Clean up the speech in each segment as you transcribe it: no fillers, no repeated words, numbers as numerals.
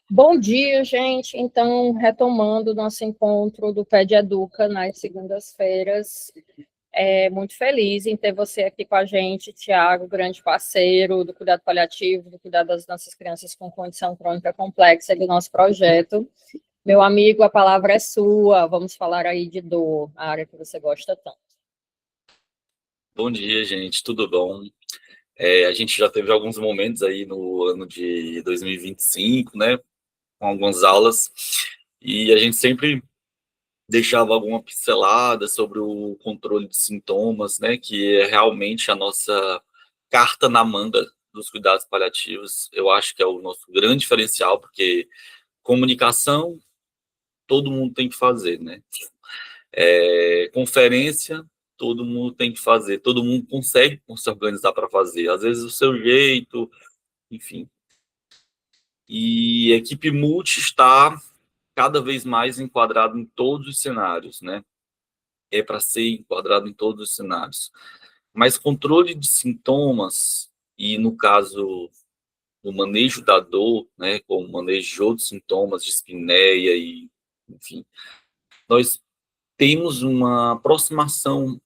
Bom dia, gente. Então, retomando o nosso encontro do Pede Educa nas segundas-feiras, muito feliz em ter você aqui com a gente, Tiago, grande parceiro do cuidado paliativo, do cuidado das nossas crianças com condição crônica complexa do nosso projeto. Meu amigo, a palavra é sua. Vamos falar aí de dor, a área que você gosta tanto. Bom dia, gente, tudo bom? A gente já teve alguns momentos aí no ano de 2025, né, com algumas aulas, e a gente sempre deixava alguma pincelada sobre o controle de sintomas, né, que é realmente a nossa carta na manga dos cuidados paliativos. Eu acho que é o nosso grande diferencial, porque comunicação todo mundo tem que fazer, né? Conferência, todo mundo tem que fazer, todo mundo consegue se organizar para fazer, às vezes o seu jeito, enfim. E a equipe multi está cada vez mais enquadrado em todos os cenários, né? É para ser enquadrado em todos os cenários. Mas controle de sintomas, e no caso do manejo da dor, né, como manejo de outros sintomas de espineia e, enfim, nós temos uma aproximação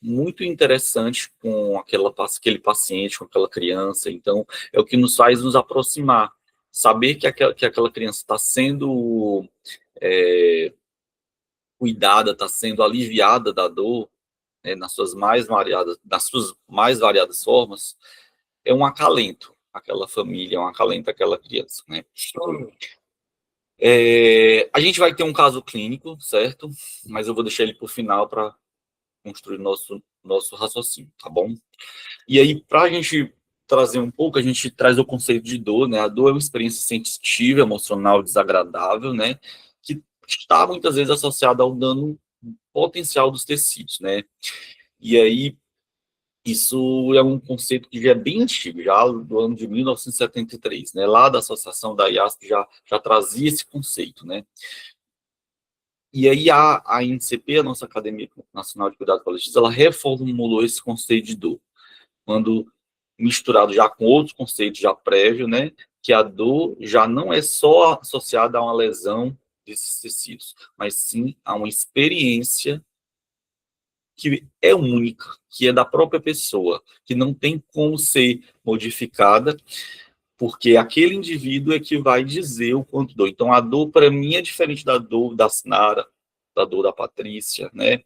muito interessante com aquele paciente, com aquela criança. Então, é o que nos faz nos aproximar. Saber que aquela criança está sendo cuidada, está sendo aliviada da dor, né, nas suas mais variadas formas, é um acalento àquela família, é um acalento àquela criança, né? A gente vai ter um caso clínico, certo? Mas eu vou deixar ele para o final para construir nosso raciocínio, tá bom? E aí, para a gente trazer um pouco, a gente traz o conceito de dor, né? A dor é uma experiência sensitiva, emocional, desagradável, né? Que está muitas vezes associada ao dano potencial dos tecidos, né? E aí, isso é um conceito que já é bem antigo, já do ano de 1973, né? Lá da associação da IASP já trazia esse conceito, né? E aí a INCP, a nossa Academia Nacional de Cuidados Paliativos, ela reformulou esse conceito de dor, quando misturado já com outros conceitos já prévios, né, que a dor já não é só associada a uma lesão desses tecidos, mas sim a uma experiência que é única, que é da própria pessoa, que não tem como ser modificada, porque aquele indivíduo é que vai dizer o quanto dor. Então, a dor, para mim, é diferente da dor da Sinara, da dor da Patrícia, né?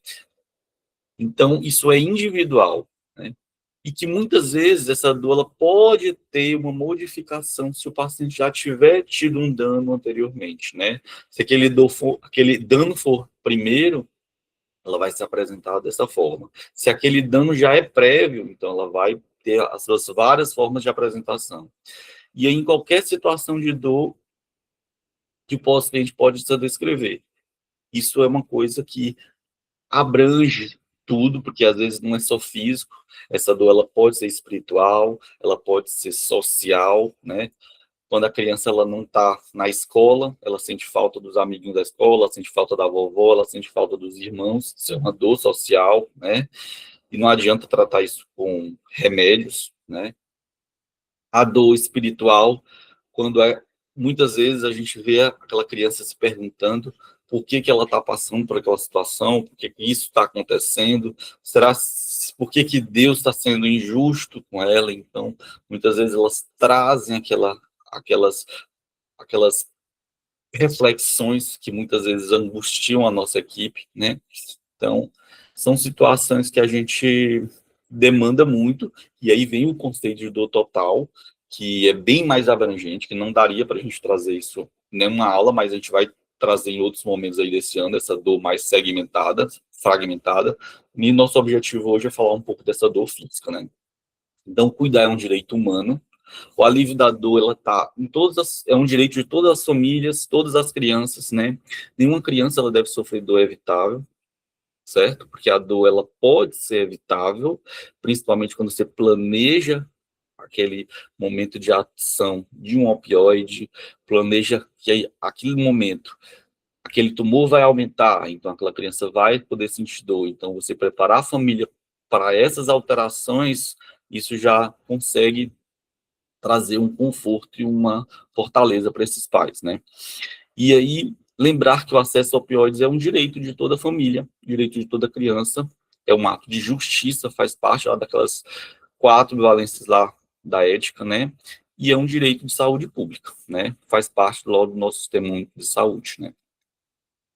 Então, isso é individual, né? E que muitas vezes essa dor ela pode ter uma modificação se o paciente já tiver tido um dano anteriormente, né? Se aquele dano for primeiro, ela vai se apresentar dessa forma. Se aquele dano já é prévio, então ela vai ter as suas várias formas de apresentação. E aí, em qualquer situação de dor que o paciente pode se descrever. Isso é uma coisa que abrange tudo, porque às vezes não é só físico, essa dor ela pode ser espiritual, ela pode ser social, né? Quando a criança ela não está na escola, ela sente falta dos amiguinhos da escola, ela sente falta da vovó, ela sente falta dos irmãos, isso é uma dor social, né? E não adianta tratar isso com remédios, né? A dor espiritual, quando muitas vezes a gente vê aquela criança se perguntando por que ela está passando por aquela situação, por que isso está acontecendo, por que Deus está sendo injusto com ela? Então, muitas vezes elas trazem aquelas, aquelas reflexões que muitas vezes angustiam a nossa equipe, né? Então, são situações que a gente demanda muito, e aí vem o conceito de dor total, que é bem mais abrangente, que não daria para a gente trazer isso em nenhuma aula, mas a gente vai trazer em outros momentos aí desse ano, essa dor mais segmentada, fragmentada, e nosso objetivo hoje é falar um pouco dessa dor física, né? Então, cuidar é um direito humano, o alívio da dor, ela tá em é um direito de todas as famílias, todas as crianças, né? Nenhuma criança ela deve sofrer dor evitável, certo? Porque a dor ela pode ser evitável, principalmente quando você planeja aquele momento de ação de um opioide, planeja que aquele momento, aquele tumor vai aumentar, então aquela criança vai poder sentir dor. Então, você preparar a família para essas alterações, isso já consegue trazer um conforto e uma fortaleza para esses pais, né? E aí, lembrar que o acesso a opioides é um direito de toda família, direito de toda criança, é um ato de justiça, faz parte lá daquelas 4 valências lá da ética, né? E é um direito de saúde pública, né? Faz parte logo do nosso sistema único de saúde, né?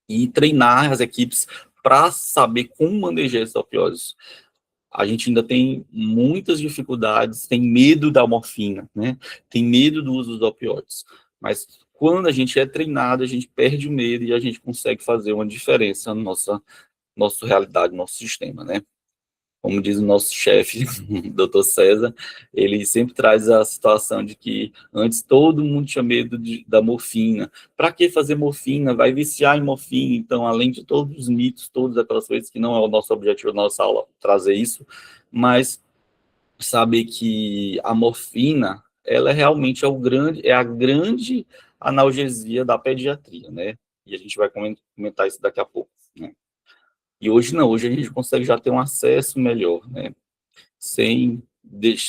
E treinar as equipes para saber como manejar esses opioides. A gente ainda tem muitas dificuldades, tem medo da morfina, né? Tem medo do uso dos opioides. Mas quando a gente é treinado, a gente perde o medo e a gente consegue fazer uma diferença na nossa realidade, no nosso sistema, né? Como diz o nosso chefe, Dr. César, ele sempre traz a situação de que antes todo mundo tinha medo da morfina. Para que fazer morfina? Vai viciar em morfina. Então, além de todos os mitos, todas aquelas coisas que não é o nosso objetivo da nossa aula trazer isso, mas saber que a morfina, ela realmente é a grande analgesia da pediatria, né? E a gente vai comentar isso daqui a pouco, né? E hoje não, hoje a gente consegue já ter um acesso melhor, né? Sem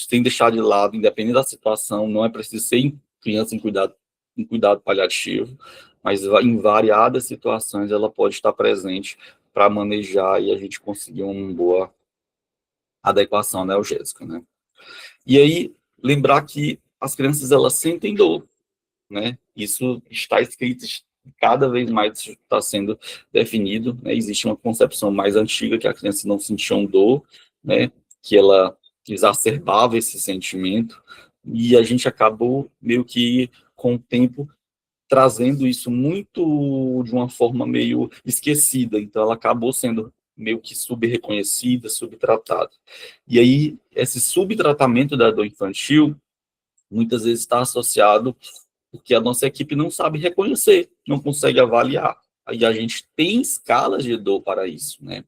deixar de lado, independente da situação, não é preciso ser criança em cuidado paliativo, mas em variadas situações ela pode estar presente para manejar e a gente conseguir uma boa adequação analgésica, né? E aí, lembrar que as crianças, elas sentem dor, né? Isso está escrito, cada vez mais está sendo definido, né? Existe uma concepção mais antiga que a criança não sentia dor, né? Que ela exacerbava esse sentimento, e a gente acabou meio que, com o tempo, trazendo isso muito de uma forma meio esquecida, então ela acabou sendo meio que subreconhecida, subtratada. E aí, esse subtratamento da dor infantil, muitas vezes está associado porque a nossa equipe não sabe reconhecer, não consegue avaliar. Aí a gente tem escalas de dor para isso, né?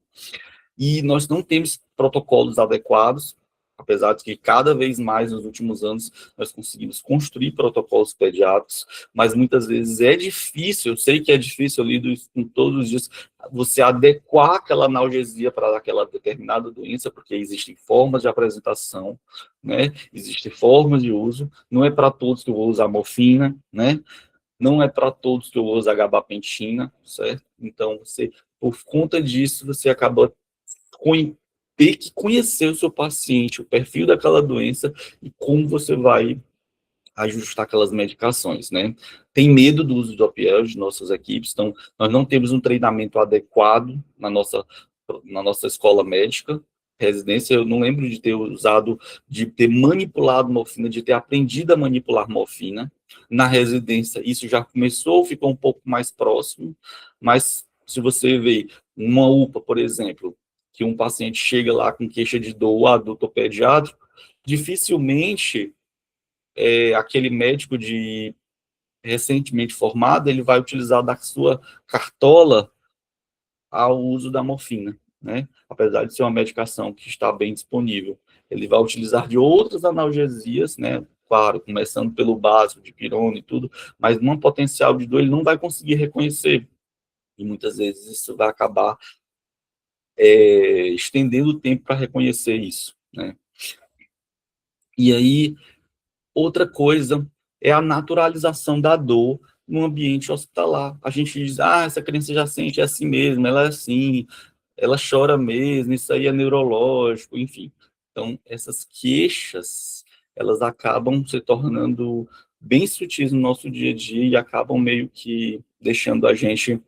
E nós não temos protocolos adequados, apesar de que cada vez mais nos últimos anos nós conseguimos construir protocolos pediátricos, mas muitas vezes é difícil, eu sei que é difícil, eu lido isso com todos os dias, você adequar aquela analgesia para aquela determinada doença, porque existem formas de apresentação, né? Existem formas de uso, não é para todos que eu vou usar morfina, né? Não é para todos que eu vou usar gabapentina, certo? Então, você, por conta disso, você acaba ter que conhecer o seu paciente, o perfil daquela doença e como você vai ajustar aquelas medicações, né? Tem medo do uso de opioides de nossas equipes, então nós não temos um treinamento adequado na nossa escola médica, residência, eu não lembro de ter usado, de ter manipulado morfina, de ter aprendido a manipular morfina. Na residência, isso já começou, ficou um pouco mais próximo, mas se você vê uma UPA, por exemplo, que um paciente chega lá com queixa de dor, adulto ou pediátrico, dificilmente aquele médico de recentemente formado, ele vai utilizar da sua cartola ao uso da morfina, né? Apesar de ser uma medicação que está bem disponível. Ele vai utilizar de outras analgesias, né? Claro, começando pelo básico, de pirona e tudo, mas num potencial de dor ele não vai conseguir reconhecer. E muitas vezes isso vai acabar estendendo o tempo para reconhecer isso, né? E aí, outra coisa é a naturalização da dor no ambiente hospitalar. A gente diz, essa criança já sente é assim mesmo, ela é assim, ela chora mesmo, isso aí é neurológico, enfim. Então, essas queixas, elas acabam se tornando bem sutis no nosso dia a dia e acabam meio que deixando a gente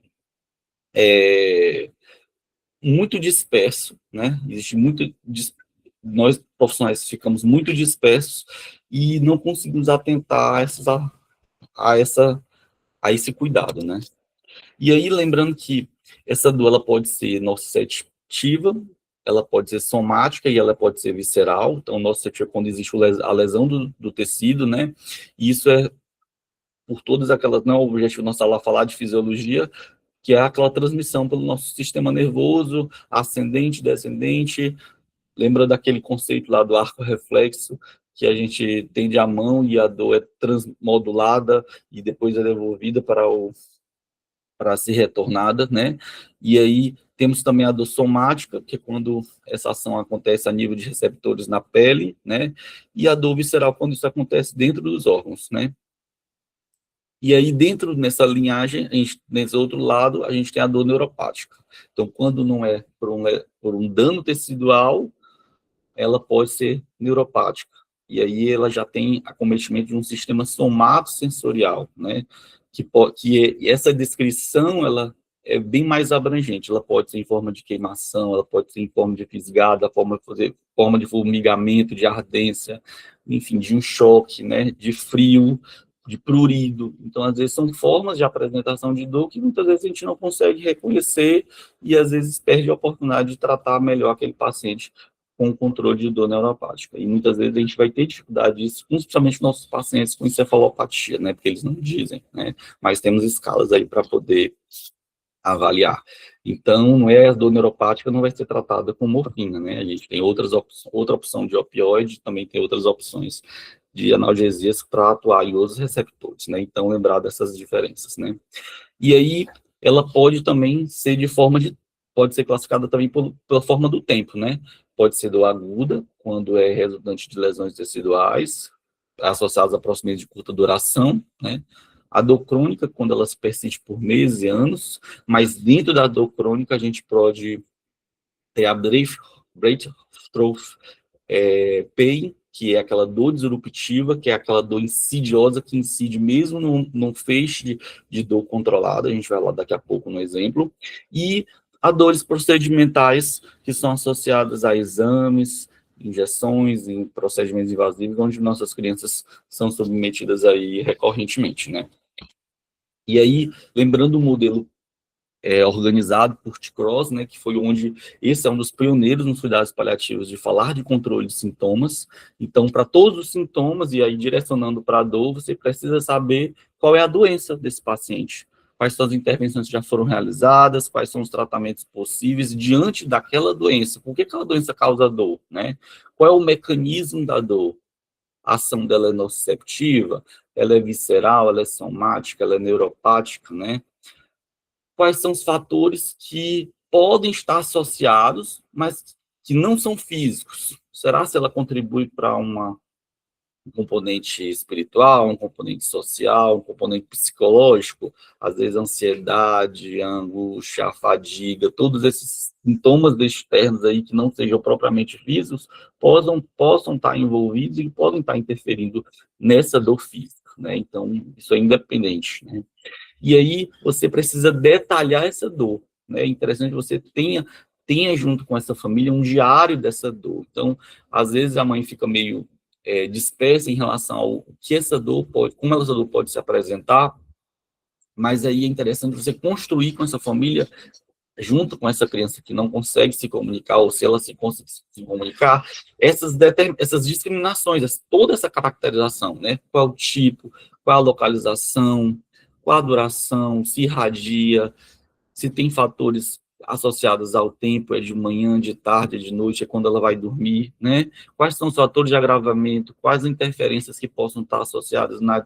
muito disperso, né? Existe muito nós profissionais ficamos muito dispersos e não conseguimos atentar a essa a esse cuidado, né? E aí lembrando que essa dor ela pode ser nociceptiva, ela pode ser somática e ela pode ser visceral. Então, nociceptiva é quando existe a lesão do tecido, né? E isso é por todas aquelas, não é o objetivo da nossa aula falar de fisiologia, que é aquela transmissão pelo nosso sistema nervoso, ascendente, descendente. Lembra daquele conceito lá do arco reflexo, que a gente tende a mão e a dor é transmodulada e depois é devolvida para ser retornada, né? E aí Temos também a dor somática, que é quando essa ação acontece a nível de receptores na pele, né? E a dor visceral, quando isso acontece dentro dos órgãos, né? E aí, dentro dessa linhagem, nesse outro lado, a gente tem a dor neuropática. Então, quando não é por um dano tecidual, ela pode ser neuropática. E aí ela já tem acometimento de um sistema somatosensorial, né? Que essa descrição, ela é bem mais abrangente. Ela pode ser em forma de queimação, ela pode ser em forma de fisgada, forma de formigamento, de ardência, enfim, de um choque, né? De frio, de prurido. Então, às vezes, são formas de apresentação de dor que muitas vezes a gente não consegue reconhecer e, às vezes, perde a oportunidade de tratar melhor aquele paciente com o controle de dor neuropática. E muitas vezes a gente vai ter dificuldade disso, principalmente nossos pacientes com encefalopatia, né? Porque eles não dizem, né? Mas temos escalas aí para poder avaliar. Então, não é a dor neuropática, não vai ser tratada com morfina, né? A gente tem outra opção de opioide, também tem outras opções de analgesias para atuar em outros receptores, né? Então, lembrar dessas diferenças, né? E aí, ela pode também ser pode ser classificada também pela forma do tempo, né? Pode ser dor aguda, quando é resultante de lesões teciduais, associadas a procedimentos de curta duração, né? A dor crônica, quando ela se persiste por meses e anos, mas dentro da dor crônica a gente pode ter a breakthrough pain, que é aquela dor disruptiva, que é aquela dor insidiosa que incide mesmo num feixe de dor controlada, a gente vai lá daqui a pouco no exemplo, e a dores procedimentais que são associadas a exames, injeções e procedimentos invasivos, onde nossas crianças são submetidas aí recorrentemente, né? E aí, lembrando o modelo organizado por T-Cross, né, que foi onde esse é um dos pioneiros nos cuidados paliativos de falar de controle de sintomas. Então, para todos os sintomas, e aí direcionando para a dor, você precisa saber qual é a doença desse paciente, quais são as intervenções que já foram realizadas, quais são os tratamentos possíveis diante daquela doença, por que aquela doença causa dor, né? Qual é o mecanismo da dor? A ação dela é nociceptiva, ela é visceral, ela é somática, ela é neuropática, né? Quais são os fatores que podem estar associados, mas que não são físicos? Será se ela contribui para um componente espiritual, um componente social, um componente psicológico? Às vezes a ansiedade, a angústia, a fadiga, todos esses sintomas externos aí que não sejam propriamente físicos, possam estar envolvidos e podem estar interferindo nessa dor física, né? Então, isso é independente, né? E aí você precisa detalhar essa dor, né? É interessante que você tenha junto com essa família um diário dessa dor. Então, às vezes a mãe fica meio dispersa em relação ao que essa dor pode, como essa dor pode se apresentar, mas aí é interessante você construir com essa família, junto com essa criança que não consegue se comunicar, ou se ela se consegue se comunicar, essas discriminações, toda essa caracterização, né? Qual é o tipo, qual é a localização, qual a duração, se irradia, se tem fatores associados ao tempo, é de manhã, de tarde, é de noite, é quando ela vai dormir, né? Quais são os fatores de agravamento, quais as interferências que possam estar associadas na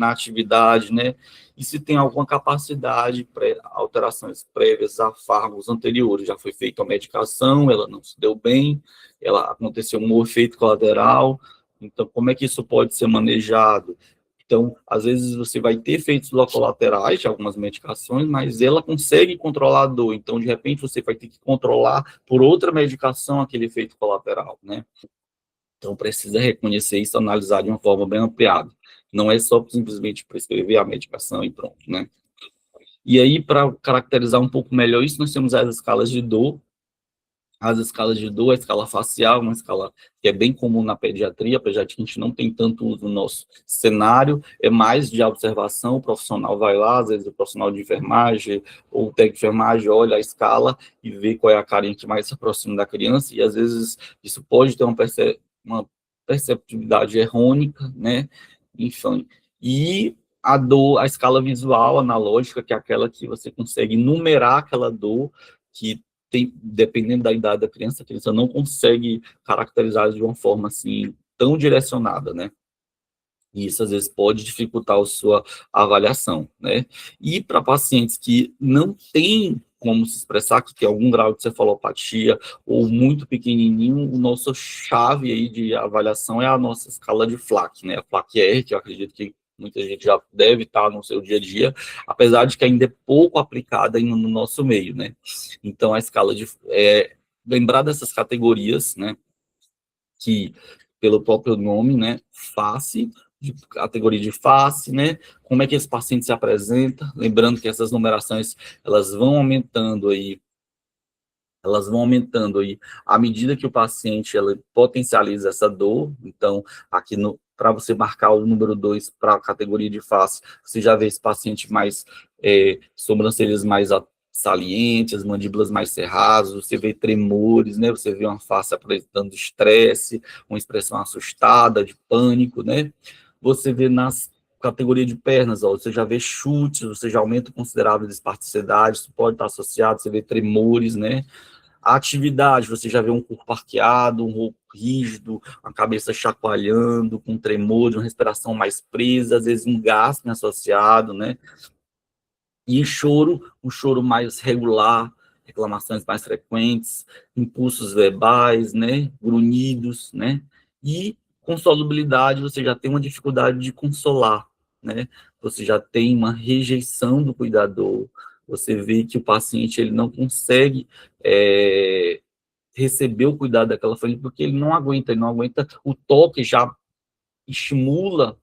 atividade, né? E se tem alguma capacidade, alterações prévias a fármacos anteriores, já foi feita a medicação, ela não se deu bem, aconteceu um efeito colateral, então como é que isso pode ser manejado? Então, às vezes você vai ter efeitos colaterais de algumas medicações, mas ela consegue controlar a dor. Então, de repente, você vai ter que controlar por outra medicação aquele efeito colateral, né? Então, precisa reconhecer isso, analisar de uma forma bem ampliada. Não é só simplesmente prescrever a medicação e pronto, né? E aí, para caracterizar um pouco melhor isso, nós temos as escalas de dor. As escalas de dor, a escala facial, uma escala que é bem comum na pediatria, apesar de que a gente não tem tanto uso no nosso cenário, é mais de observação, o profissional vai lá, às vezes o profissional de enfermagem ou o técnico de enfermagem olha a escala e vê qual é a carinha que mais se aproxima da criança, e às vezes isso pode ter uma perceptibilidade errônea, né, enfim. E a dor, a escala visual analógica, que é aquela que você consegue numerar aquela dor, que dependendo da idade da criança, a criança não consegue caracterizar de uma forma assim tão direcionada, né? E isso às vezes pode dificultar a sua avaliação, né? E para pacientes que não têm como se expressar, que tem algum grau de cefalopatia ou muito pequenininho, o nosso chave aí de avaliação é a nossa escala de FLAC, né? A FLAC-R, que eu acredito que muita gente já deve estar no seu dia a dia, apesar de que ainda é pouco aplicada no nosso meio, né? Então, a escala de... lembrar dessas categorias, né? Que, pelo próprio nome, né? Face, de categoria de face, né? Como é que esse paciente se apresenta? Lembrando que essas numerações, elas vão aumentando aí à medida que o paciente ela potencializa essa dor. Então, aqui para você marcar o número 2 para a categoria de face, você já vê esse paciente mais, sobrancelhas mais salientes, mandíbulas mais cerradas, você vê tremores, né? Você vê uma face apresentando estresse, uma expressão assustada, de pânico, né? Você vê nas categoria de pernas, ó, você já vê chutes, você já aumenta considerável de espasticidade, isso pode estar associado, você vê tremores, né? A atividade, você já vê um corpo arqueado, um rosto rígido, a cabeça chacoalhando, com tremor, uma respiração mais presa, às vezes um gasto associado, né? E choro, um choro mais regular, reclamações mais frequentes, impulsos verbais, né? Grunhidos, né? E com solubilidade, você já tem uma dificuldade de consolar, né? Você já tem uma rejeição do cuidador, você vê que o paciente ele não consegue receber o cuidado daquela família, porque ele não aguenta o toque já estimula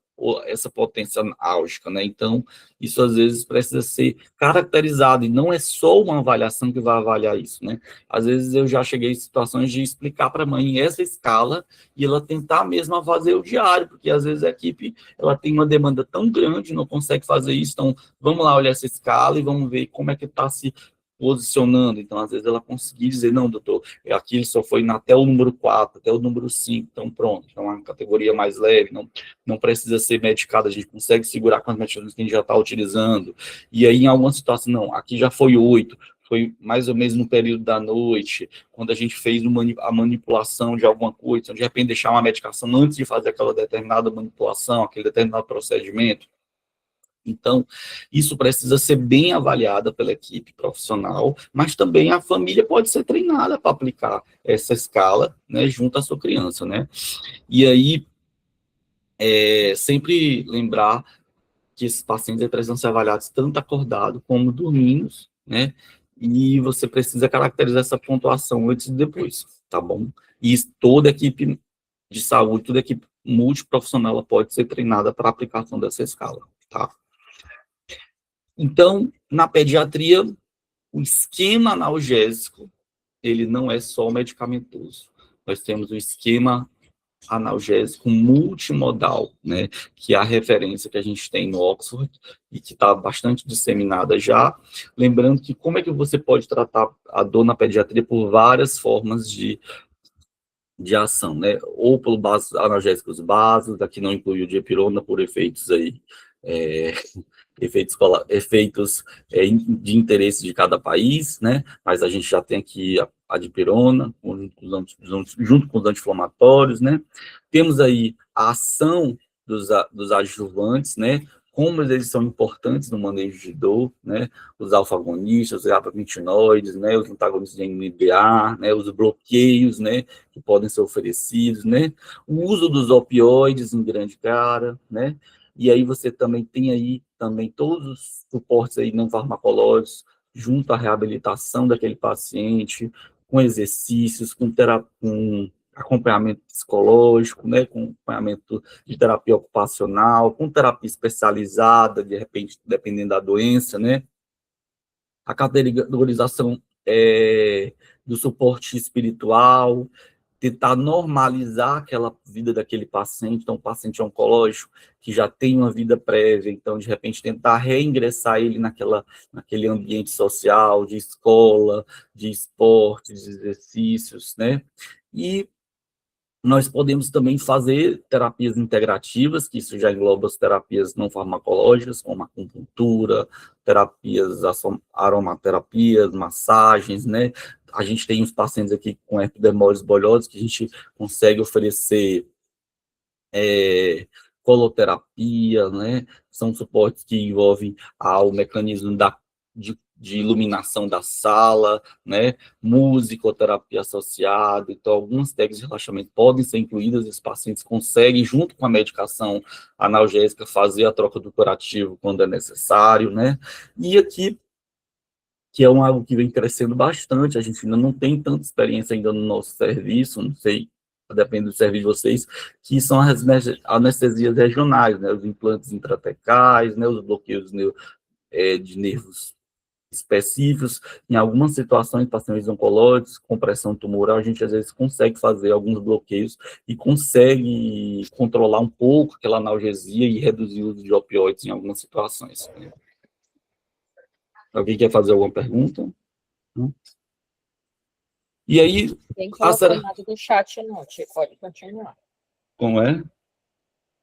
essa potência álgica, né? Então, isso às vezes precisa ser caracterizado, e não é só uma avaliação que vai avaliar isso, né? Às vezes eu já cheguei em situações de explicar para a mãe essa escala e ela tentar mesmo fazer o diário, porque às vezes a equipe ela tem uma demanda tão grande, não consegue fazer isso, então vamos lá olhar essa escala e vamos ver como é que está se posicionando. Então, às vezes ela conseguir dizer, não, doutor, aqui só foi até o número 4, até o número 5, então pronto, então é uma categoria mais leve, não precisa ser medicado, a gente consegue segurar com as medicações que a gente já está utilizando. E aí, em alguma situação, não, aqui já foi 8, foi mais ou menos no período da noite, quando a gente fez a manipulação de alguma coisa, então, de repente deixar uma medicação antes de fazer aquela determinada manipulação, aquele determinado procedimento. Então, isso precisa ser bem avaliado pela equipe profissional, mas também a família pode ser treinada para aplicar essa escala, né, junto à sua criança, né? E aí, sempre lembrar que esses pacientes precisam ser avaliados tanto acordado como dormindo, né? E você precisa caracterizar essa pontuação antes e depois, tá bom? E toda equipe de saúde, toda equipe multiprofissional, ela pode ser treinada para a aplicação dessa escala, tá? Então, na pediatria, o esquema analgésico, ele não é só medicamentoso. Nós temos o esquema analgésico multimodal, né, que é a referência que a gente tem no Oxford e que está bastante disseminada já. Lembrando que como é que você pode tratar a dor na pediatria por várias formas de ação, né, ou pelo analgésicos básicos, aqui não inclui o dipirona por efeitos aí, efeitos de interesse de cada país, né? Mas a gente já tem aqui a dipirona, junto com os anti-inflamatórios, né? Temos aí a ação dos adjuvantes, né? Como eles são importantes no manejo de dor, né? Os alfa-agonistas, os gabapentinoides, né? Os antagonistas de NMDA, né? Os bloqueios, né? Que podem ser oferecidos, né? O uso dos opioides em grande cara, né? E aí você também tem aí também todos os suportes aí não farmacológicos junto à reabilitação daquele paciente, com exercícios, com acompanhamento psicológico, né, com acompanhamento de terapia ocupacional, com terapia especializada, de repente, dependendo da doença, né, a categorização do suporte espiritual, tentar normalizar aquela vida daquele paciente, então, paciente oncológico que já tem uma vida prévia, então, de repente, tentar reingressar ele naquele ambiente social, de escola, de esporte, de exercícios, né? E nós podemos também fazer terapias integrativas, que isso já engloba as terapias não farmacológicas, como acupuntura, terapias, aromaterapias, massagens, né? A gente tem uns pacientes aqui com epidermose bolhosa que a gente consegue oferecer coloterapia, né? São suportes que envolvem o mecanismo de iluminação da sala, né, musicoterapia associada. Então, algumas técnicas de relaxamento podem ser incluídas, e os pacientes conseguem, junto com a medicação analgésica, fazer a troca do curativo quando é necessário, né, e aqui, que é algo que vem crescendo bastante, a gente ainda não tem tanta experiência ainda no nosso serviço, não sei, depende do serviço de vocês, que são as anestesias regionais, né, os implantes intratecais, né, os bloqueios de nervos específicos. Em algumas situações, pacientes oncológicos, com pressão tumoral, a gente às vezes consegue fazer alguns bloqueios e consegue controlar um pouco aquela analgesia e reduzir o uso de opioides em algumas situações. Alguém quer fazer alguma pergunta? E aí, Ninguém colocou nada no chat, não, Tia, pode continuar. como é?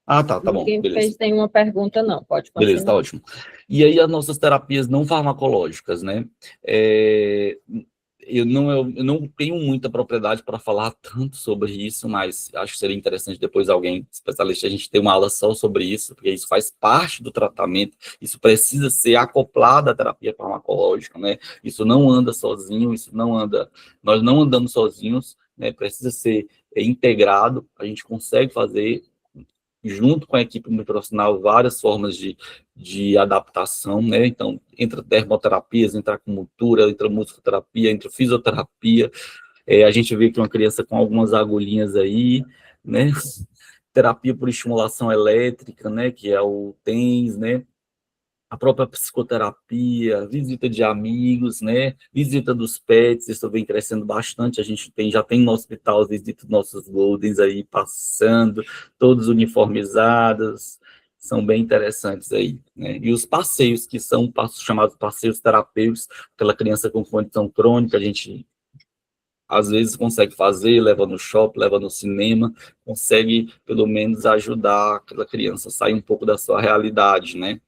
Ah, tá bom, Ninguém beleza. fez nenhuma pergunta, não, pode continuar. Beleza, tá ótimo. E aí, as nossas terapias não farmacológicas, né? Eu não tenho muita propriedade para falar tanto sobre isso, mas acho que seria interessante depois alguém, especialista, a gente ter uma aula só sobre isso, porque isso faz parte do tratamento, isso precisa ser acoplado à terapia farmacológica, né? Isso não anda sozinho, nós não andamos sozinhos, né? Precisa ser integrado, a gente consegue fazer junto com a equipe multiprofissional, várias formas de adaptação, né? Então, entra termoterapias, entra acupuntura, entra musicoterapia, entra fisioterapia. A gente vê que uma criança com algumas agulhinhas aí, né? Terapia por estimulação elétrica, né? Que é o TENS, né? A própria psicoterapia, visita de amigos, né? Visita dos pets, isso vem crescendo bastante. A gente já tem no hospital as visitas dos nossos Goldens aí passando, todos uniformizados, são bem interessantes aí, né? E os passeios, que são chamados passeios terapêuticos, aquela criança com condição crônica, a gente às vezes consegue fazer, leva no shopping, leva no cinema, consegue pelo menos ajudar aquela criança a sair um pouco da sua realidade, né?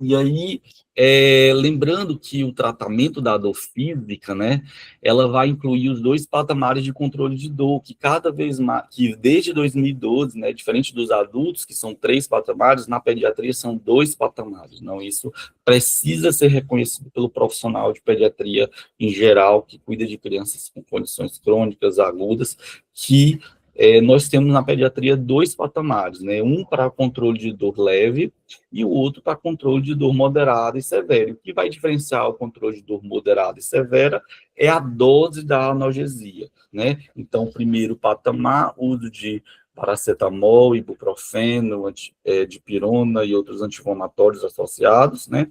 E aí, lembrando que o tratamento da dor física, né, ela vai incluir os dois patamares de controle de dor, que cada vez mais, que desde 2012, né, diferente dos adultos, que são 3 patamares, na pediatria são 2 patamares. Não, isso precisa ser reconhecido pelo profissional de pediatria em geral, que cuida de crianças com condições crônicas, agudas, que nós temos na pediatria 2 patamares, né, um para controle de dor leve, e o outro para controle de dor moderada e severa. O que vai diferenciar o controle de dor moderada e severa é a dose da analgesia, né? Então, primeiro patamar, uso de paracetamol, ibuprofeno, dipirona e outros anti-inflamatórios associados, né?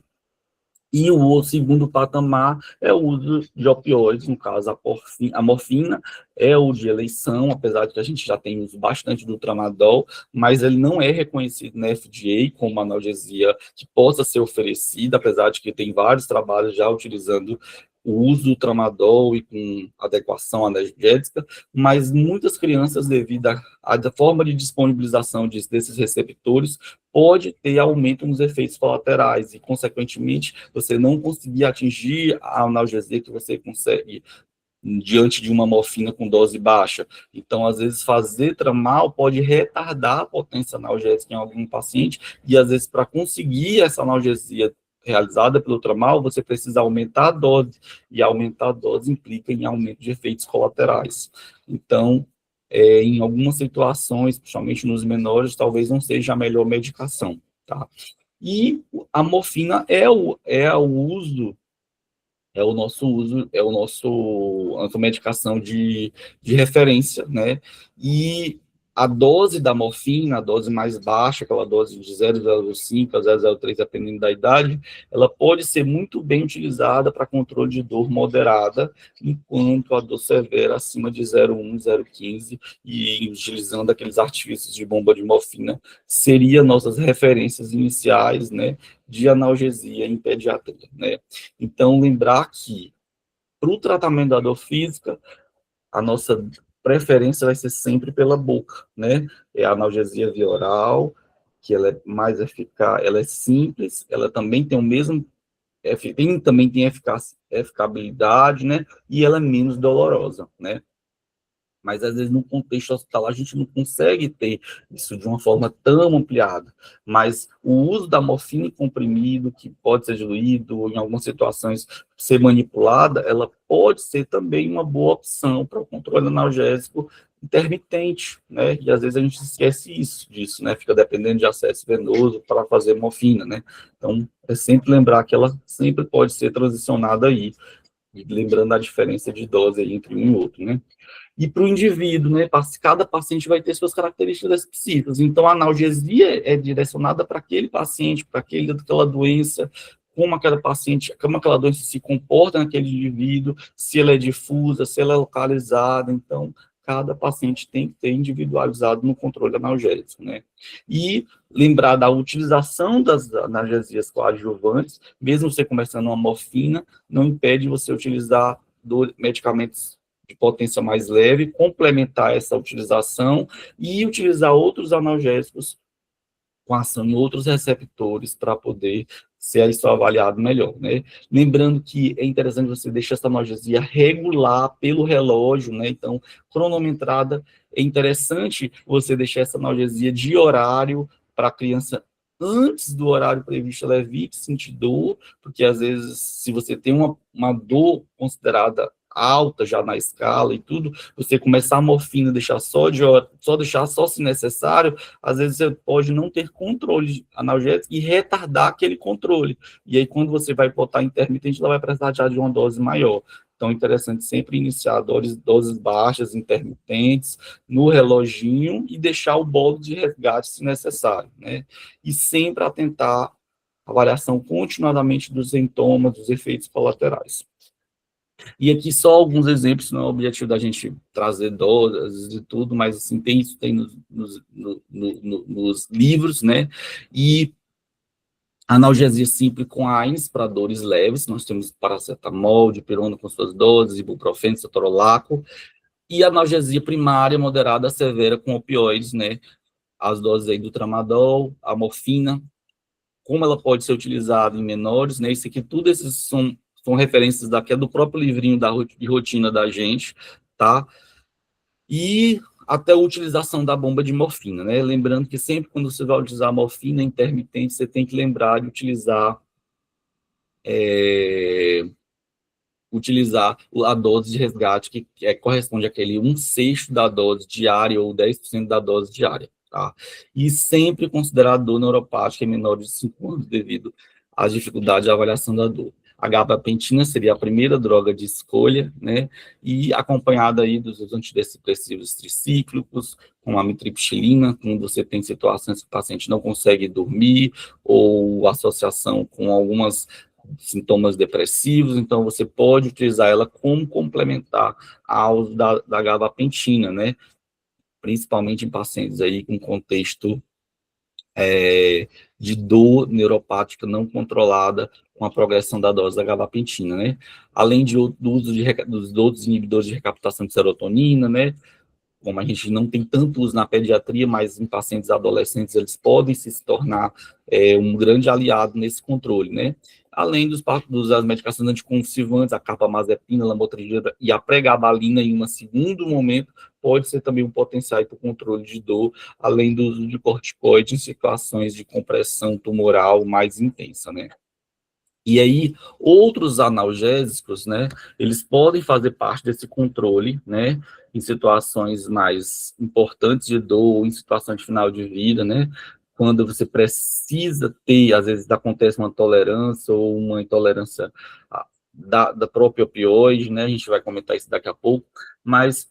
E o segundo patamar é o uso de opioides, no caso a morfina é o de eleição, apesar de que a gente já tem uso bastante do tramadol, mas ele não é reconhecido na FDA como uma analgesia que possa ser oferecida, apesar de que tem vários trabalhos já utilizando o uso do tramadol e com adequação analgésica, mas muitas crianças, devido à forma de disponibilização desses receptores, pode ter aumento nos efeitos colaterais e, consequentemente, você não conseguir atingir a analgesia que você consegue diante de uma morfina com dose baixa. Então, às vezes, fazer tramal pode retardar a potência analgésica em algum paciente e, às vezes, para conseguir essa analgesia realizada pelo tramal, você precisa aumentar a dose, e aumentar a dose implica em aumento de efeitos colaterais. Então, em algumas situações, principalmente nos menores, talvez não seja a melhor medicação, tá? E a morfina é o nosso a nossa medicação de referência, né? E a dose da morfina, a dose mais baixa, aquela dose de 0,05 a 0,03, dependendo da idade, ela pode ser muito bem utilizada para controle de dor moderada, enquanto a dor severa acima de 0,1, 0,15, e utilizando aqueles artifícios de bomba de morfina, seria nossas referências iniciais, né, de analgesia em pediatria, né? Então, lembrar que, para o tratamento da dor física, a nossa preferência vai ser sempre pela boca, né? É a analgesia via oral, que ela é mais eficaz, ela é simples, ela também tem o mesmo, também tem eficabilidade, né? E ela é menos dolorosa, né? Mas, às vezes, no contexto hospitalar, a gente não consegue ter isso de uma forma tão ampliada. Mas o uso da morfina em comprimido, que pode ser diluído, ou em algumas situações ser manipulada, ela pode ser também uma boa opção para o controle analgésico intermitente, né? E, às vezes, a gente esquece disso, né? Fica dependendo de acesso venoso para fazer morfina, né? Então, é sempre lembrar que ela sempre pode ser transicionada aí, e lembrando a diferença de dose aí entre um e outro, né? E para o indivíduo, né? Cada paciente vai ter suas características específicas. Então, a analgesia é direcionada para aquele paciente, para aquela doença, como aquela doença se comporta naquele indivíduo, se ela é difusa, se ela é localizada. Então, cada paciente tem que ter individualizado no controle analgésico, né? E lembrar da utilização das analgesias coadjuvantes, mesmo você começando uma morfina, não impede você utilizar medicamentos de potência mais leve, complementar essa utilização e utilizar outros analgésicos com ação em outros receptores para poder ser isso avaliado melhor, né? Lembrando que é interessante você deixar essa analgesia regular pelo relógio, né? Então, cronometrada, é interessante você deixar essa analgesia de horário para a criança antes do horário previsto, ela evite sentir dor, porque às vezes, se você tem uma dor considerada alta já na escala e tudo, você começar a morfina, deixar só se necessário, às vezes você pode não ter controle analgésico e retardar aquele controle. E aí, quando você vai botar intermitente, ela vai precisar já de uma dose maior. Então, é interessante sempre iniciar doses baixas, intermitentes, no reloginho e deixar o bolo de resgate se necessário, né? E sempre atentar a avaliação continuadamente dos sintomas, dos efeitos colaterais. E aqui só alguns exemplos, não é o objetivo da gente trazer doses e tudo, mas assim, tem nos livros, né? E analgesia simples com AINES para dores leves, nós temos paracetamol, dipirona com suas doses, ibuprofeno, cetorolaco, e analgesia primária moderada severa com opioides, né? As doses aí do tramadol, a morfina, como ela pode ser utilizada em menores, né? Isso aqui, tudo esses são referências daqui do próprio livrinho de rotina da gente, tá? E até a utilização da bomba de morfina, né? Lembrando que sempre quando você vai utilizar morfina intermitente, você tem que lembrar de utilizar a dose de resgate, que corresponde àquele 1/6 da dose diária ou 10% da dose diária, tá? E sempre considerar a dor neuropática em menores de 5 anos devido às dificuldades de avaliação da dor. A gabapentina seria a primeira droga de escolha, né? E acompanhada aí dos antidepressivos tricíclicos, com a amitriptilina, quando você tem situações que o paciente não consegue dormir, ou associação com algumas sintomas depressivos, então você pode utilizar ela como complementar ao da gabapentina, né? Principalmente em pacientes aí com contexto de dor neuropática não controlada com a progressão da dose da gabapentina, né? Além do uso dos outros inibidores de recaptação de serotonina, né? Como a gente não tem tanto uso na pediatria, mas em pacientes adolescentes eles podem se tornar um grande aliado nesse controle, né? Além das medicações anticonvulsivantes, a carbamazepina, a lamotrigina e a pregabalina em um segundo momento, pode ser também um potencial para o controle de dor, além do uso de corticoide em situações de compressão tumoral mais intensa, né? E aí, outros analgésicos, né, eles podem fazer parte desse controle, né, em situações mais importantes de dor, em situação de final de vida, né, quando você precisa ter, às vezes acontece uma tolerância ou uma intolerância da própria opioide, né, a gente vai comentar isso daqui a pouco, mas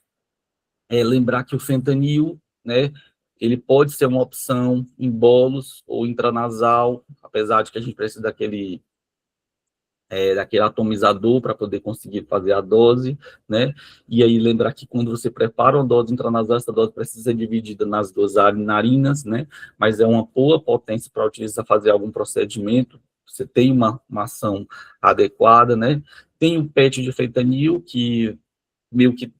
lembrar que o fentanil, né, ele pode ser uma opção em bolos ou intranasal, apesar de que a gente precisa daquele atomizador para poder conseguir fazer a dose, né? E aí lembrar que quando você prepara uma dose intranasal, essa dose precisa ser dividida nas dosagens narinas, né? Mas é uma boa potência para utilizar, fazer algum procedimento, você tem uma ação adequada, né? Tem o PET de fentanil, que meio que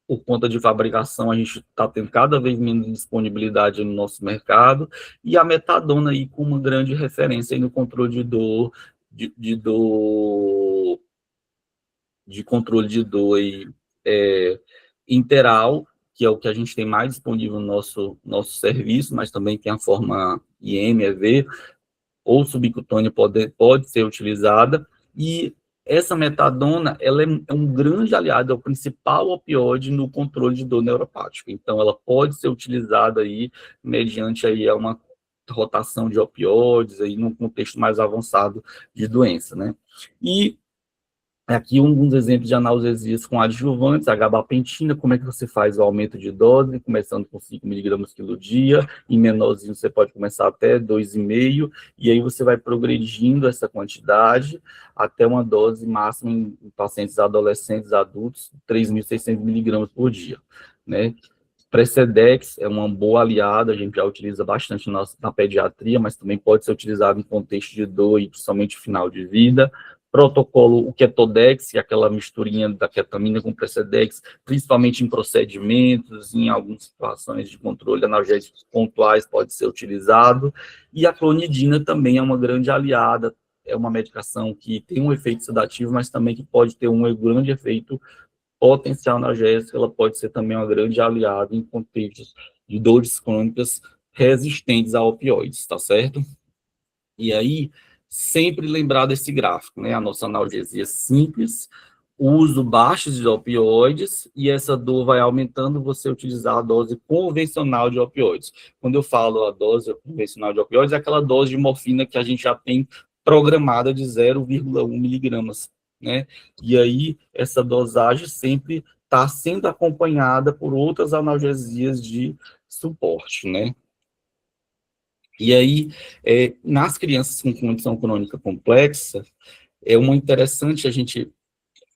por conta de fabricação, a gente está tendo cada vez menos disponibilidade no nosso mercado, e a metadona aí com uma grande referência aí no controle de dor, de controle de dor aí, interal, que é o que a gente tem mais disponível no nosso serviço, mas também tem a forma IM, EV, ou subcutânea pode ser utilizada, e essa metadona, ela é um grande aliado, é o principal opioide no controle de dor neuropática, então ela pode ser utilizada aí, mediante aí uma rotação de opioides, aí num contexto mais avançado de doença, né? E aqui alguns exemplos de analgesias com adjuvantes, a gabapentina, como é que você faz o aumento de dose, começando com 5 miligramas quilo dia, em menorzinho você pode começar até 2,5, e aí você vai progredindo essa quantidade até uma dose máxima em pacientes adolescentes, adultos, 3.600 miligramas por dia, né? Precedex é uma boa aliada, a gente já utiliza bastante na pediatria, mas também pode ser utilizado em contexto de dor e principalmente final de vida. Protocolo, o Ketodex, que é aquela misturinha da ketamina com Precedex, principalmente em procedimentos, em algumas situações de controle analgésicos pontuais, pode ser utilizado. E a clonidina também é uma grande aliada, é uma medicação que tem um efeito sedativo, mas também que pode ter um grande efeito potencial analgésico, ela pode ser também uma grande aliada em contextos de dores crônicas resistentes a opioides, tá certo? E aí, sempre lembrar desse gráfico, né? A nossa analgesia simples, uso baixo de opioides, e essa dor vai aumentando você utilizar a dose convencional de opioides. Quando eu falo a dose convencional de opioides, é aquela dose de morfina que a gente já tem programada de 0,1 miligramas, né? E aí, essa dosagem sempre está sendo acompanhada por outras analgesias de suporte, né? E aí, nas crianças com condição crônica complexa, é uma interessante a gente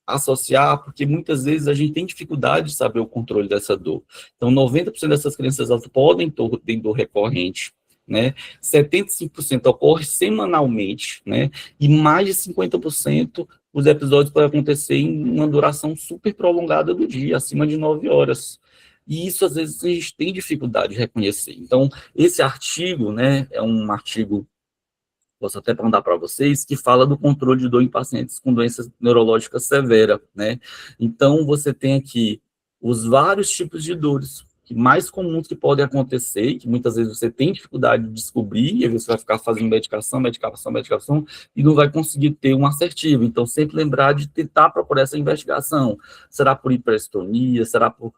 associar, porque muitas vezes a gente tem dificuldade de saber o controle dessa dor. Então, 90% dessas crianças elas podem ter dor recorrente, né? 75% ocorre semanalmente, né? E mais de 50% os episódios podem acontecer em uma duração super prolongada do dia, acima de 9 horas. E isso, às vezes, a gente tem dificuldade de reconhecer. Então, esse artigo, né, é um artigo, posso até mandar para vocês, que fala do controle de dor em pacientes com doenças neurológicas severas, né? Então, você tem aqui os vários tipos de dores que mais comuns que podem acontecer, que muitas vezes você tem dificuldade de descobrir, e aí você vai ficar fazendo medicação, e não vai conseguir ter um assertivo. Então, sempre lembrar de tentar procurar essa investigação. Será por hiperestonia? Será por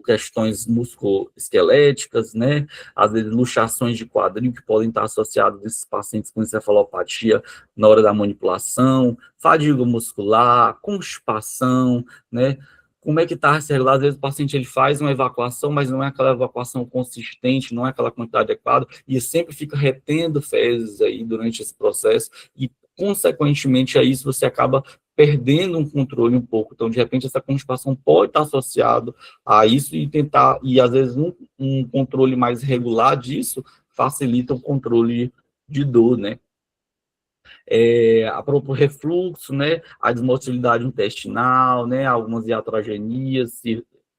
questões musculoesqueléticas, né? Às vezes luxações de quadril que podem estar associadas a esses pacientes com encefalopatia na hora da manipulação, fadiga muscular, constipação, né? Como é que está essa regular? Às vezes o paciente ele faz uma evacuação, mas não é aquela evacuação consistente, não é aquela quantidade adequada, e sempre fica retendo fezes aí durante esse processo, e consequentemente a isso você acaba perdendo um controle um pouco. Então, de repente, essa constipação pode estar associado a isso e às vezes um controle mais regular disso facilita o controle de dor, né? A próprio refluxo, né? A desmotilidade intestinal, né? Algumas iatrogenias,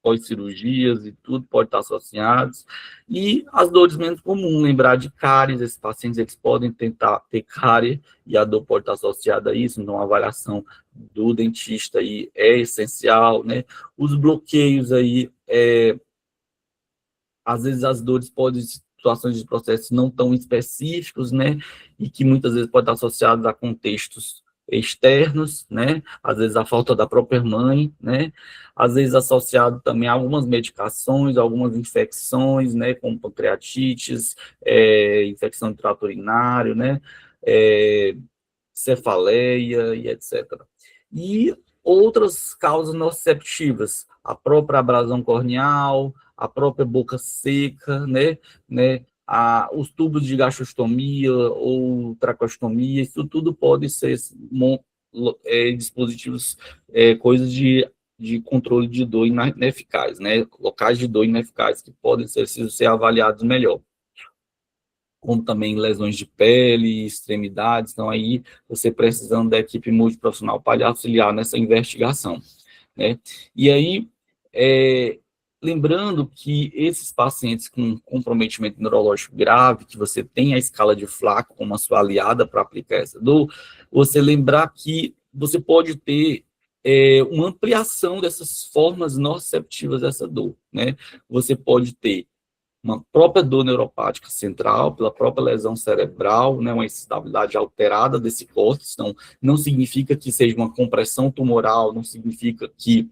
pós-cirurgias e tudo pode estar associados. E as dores menos comuns, lembrar de cáries, esses pacientes eles podem tentar ter cárie e a dor pode estar associada a isso, então a avaliação do dentista aí é essencial, né? Os bloqueios aí, às vezes as dores podem situações de processos não tão específicos, né, e que muitas vezes podem estar associados a contextos externos, né, às vezes a falta da própria mãe, né, às vezes associado também a algumas medicações, algumas infecções, né, como pancreatites, infecção do trato urinário, né, cefaleia e etc. E outras causas nociceptivas, a própria abrasão corneal, a própria boca seca, né, os tubos de gastrostomia ou tracostomia, isso tudo pode ser dispositivos, coisas de controle de dor ineficaz, né, locais de dor ineficazes que podem ser avaliados melhor, como também lesões de pele, extremidades. Então, aí, você precisando da equipe multiprofissional para auxiliar nessa investigação, né? E aí, lembrando que esses pacientes com comprometimento neurológico grave, que você tem a escala de Flaco como a sua aliada para aplicar essa dor, você lembrar que você pode ter uma ampliação dessas formas nociceptivas dessa dor, né? Você pode ter uma própria dor neuropática central, pela própria lesão cerebral, né, uma excitabilidade alterada desse córtex, então não significa que seja uma compressão tumoral, não significa que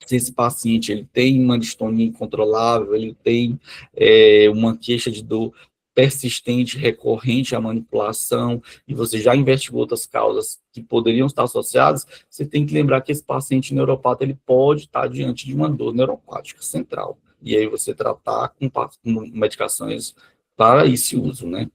se esse paciente ele tem uma distonia incontrolável, ele tem uma queixa de dor persistente, recorrente à manipulação, e você já investigou outras causas que poderiam estar associadas, você tem que lembrar que esse paciente neuropata ele pode estar diante de uma dor neuropática central. E aí você tratar com medicações para esse uso, né?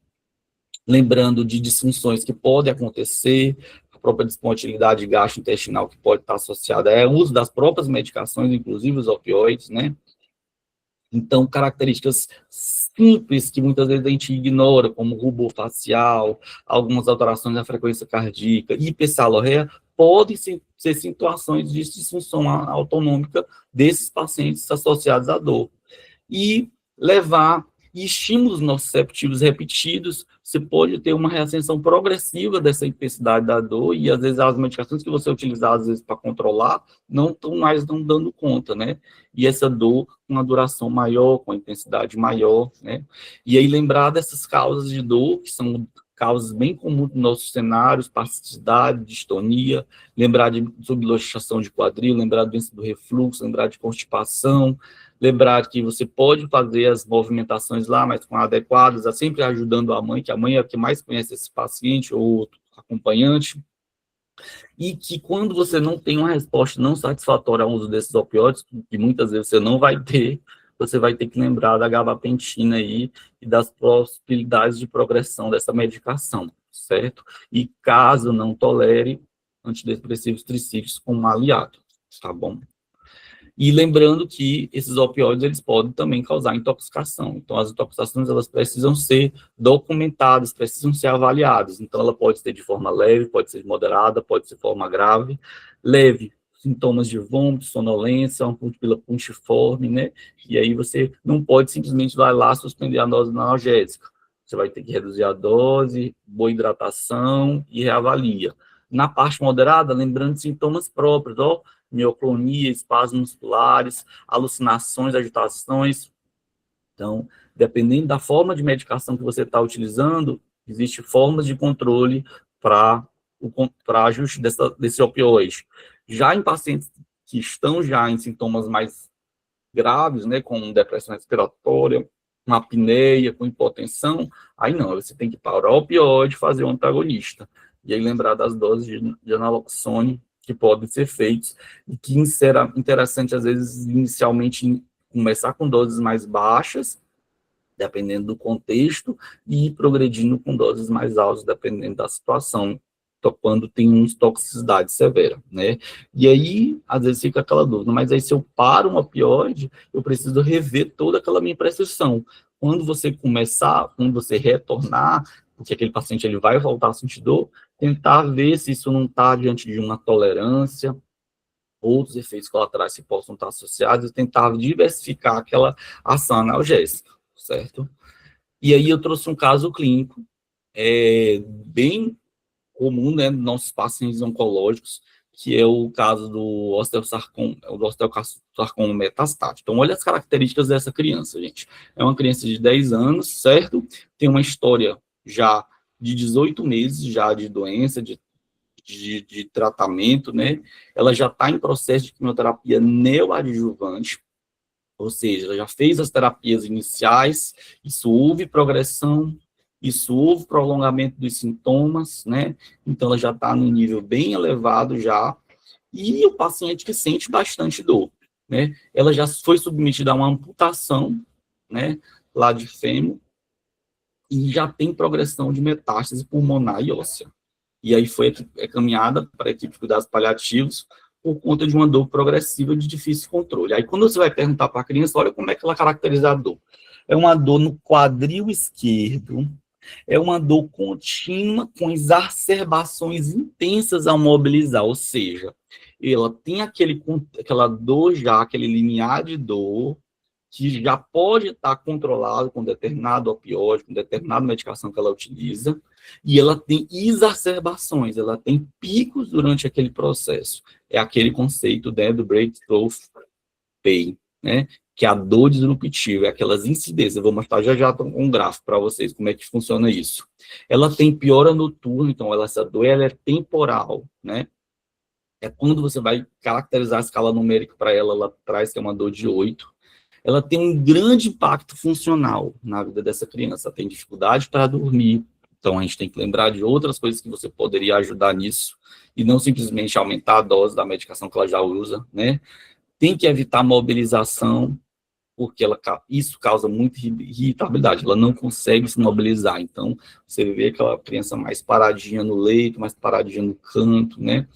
Lembrando de disfunções que podem acontecer, a própria disponibilidade gastrointestinal que pode estar associada ao uso das próprias medicações, inclusive os opioides, né? Então, características simples que muitas vezes a gente ignora, como rubor facial, algumas alterações na frequência cardíaca, hipersalorreia, podem ser situações de disfunção autonômica desses pacientes associados à dor. E levar estímulos nociceptivos repetidos, você pode ter uma reascensão progressiva dessa intensidade da dor, e às vezes as medicações que você utilizar, às vezes, para controlar, não estão mais não dando conta, né? E essa dor com uma duração maior, com a intensidade maior, né? E aí lembrar dessas causas de dor, que são causas bem comuns nos nossos cenários, espasticidade, distonia, lembrar de subluxação de quadril, lembrar da doença do refluxo, lembrar de constipação, lembrar que você pode fazer as movimentações lá, mas com adequadas, sempre ajudando a mãe, que a mãe é a que mais conhece esse paciente ou acompanhante, e que quando você não tem uma resposta não satisfatória ao uso desses opioides, que muitas vezes você não vai ter, você vai ter que lembrar da gabapentina aí e das possibilidades de progressão dessa medicação, certo? E caso não tolere, antidepressivos tricíclicos como aliado, tá bom? E lembrando que esses opioides, eles podem também causar intoxicação. Então, as intoxicações, elas precisam ser documentadas, precisam ser avaliadas. Então, ela pode ser de forma leve, pode ser moderada, pode ser de forma grave. Leve, sintomas de vômito, sonolência, uma pupila puntiforme, né? E aí você não pode simplesmente vai lá suspender a dose analgésica. Você vai ter que reduzir a dose, boa hidratação e reavalia. Na parte moderada, lembrando de sintomas próprios, ó, mioclonia, espasmos musculares, alucinações, agitações. Então, dependendo da forma de medicação que você está utilizando, existem formas de controle para ajuste desse opioide. Já em pacientes que estão já em sintomas mais graves, né, com depressão respiratória, com apneia, com hipotensão, aí não, você tem que parar o opioide e fazer um antagonista. E aí lembrar das doses de naloxone que podem ser feitos, e que será interessante, às vezes, inicialmente, começar com doses mais baixas, dependendo do contexto, e ir progredindo com doses mais altas, dependendo da situação, quando tem uma toxicidade severa, né? E aí, às vezes, fica aquela dúvida, mas aí se eu paro um opioide, eu preciso rever toda aquela minha prescrição. Quando você começar, quando você retornar, porque aquele paciente ele vai voltar a sentir dor, tentar ver se isso não está diante de uma tolerância, outros efeitos colaterais que possam estar associados, e tentar diversificar aquela ação analgésica, certo? E aí eu trouxe um caso clínico, bem comum, né, nos nossos pacientes oncológicos, que é o caso do osteocarcinoma metastático. Então, olha as características dessa criança, gente. É uma criança de 10 anos, certo? Tem uma história já de 18 meses já de doença, de tratamento, né? Ela já está em processo de quimioterapia neoadjuvante, ou seja, ela já fez as terapias iniciais, isso houve progressão, isso houve prolongamento dos sintomas, né? Então, ela já está num nível bem elevado já, e o paciente que sente bastante dor, né? Ela já foi submetida a uma amputação, né? Lá de fêmur, e já tem progressão de metástase pulmonar e óssea. E aí foi caminhada para a equipe de cuidados paliativos por conta de uma dor progressiva de difícil controle. Aí quando você vai perguntar para a criança, olha como é que ela caracteriza a dor. É uma dor no quadril esquerdo, é uma dor contínua com exacerbações intensas ao mobilizar, ou seja, ela tem aquela dor já, aquele limiar de dor, que já pode estar controlado com determinado opioide, com determinada medicação que ela utiliza, e ela tem exacerbações, ela tem picos durante aquele processo. É aquele conceito, né, do breakthrough pain, né, que é a dor disruptiva, é aquelas incidências. Eu vou mostrar já um gráfico para vocês, como é que funciona isso. Ela tem piora noturna, então essa dor ela é temporal, né? É quando você vai caracterizar a escala numérica para ela, ela traz que é uma dor de 8. Ela tem um grande impacto funcional na vida dessa criança. Ela tem dificuldade para dormir. Então, a gente tem que lembrar de outras coisas que você poderia ajudar nisso, e não simplesmente aumentar a dose da medicação que ela já usa, né? Tem que evitar mobilização, porque isso causa muita irritabilidade. Ela não consegue se mobilizar. Então, você vê aquela criança mais paradinha no leito, mais paradinha no canto, né?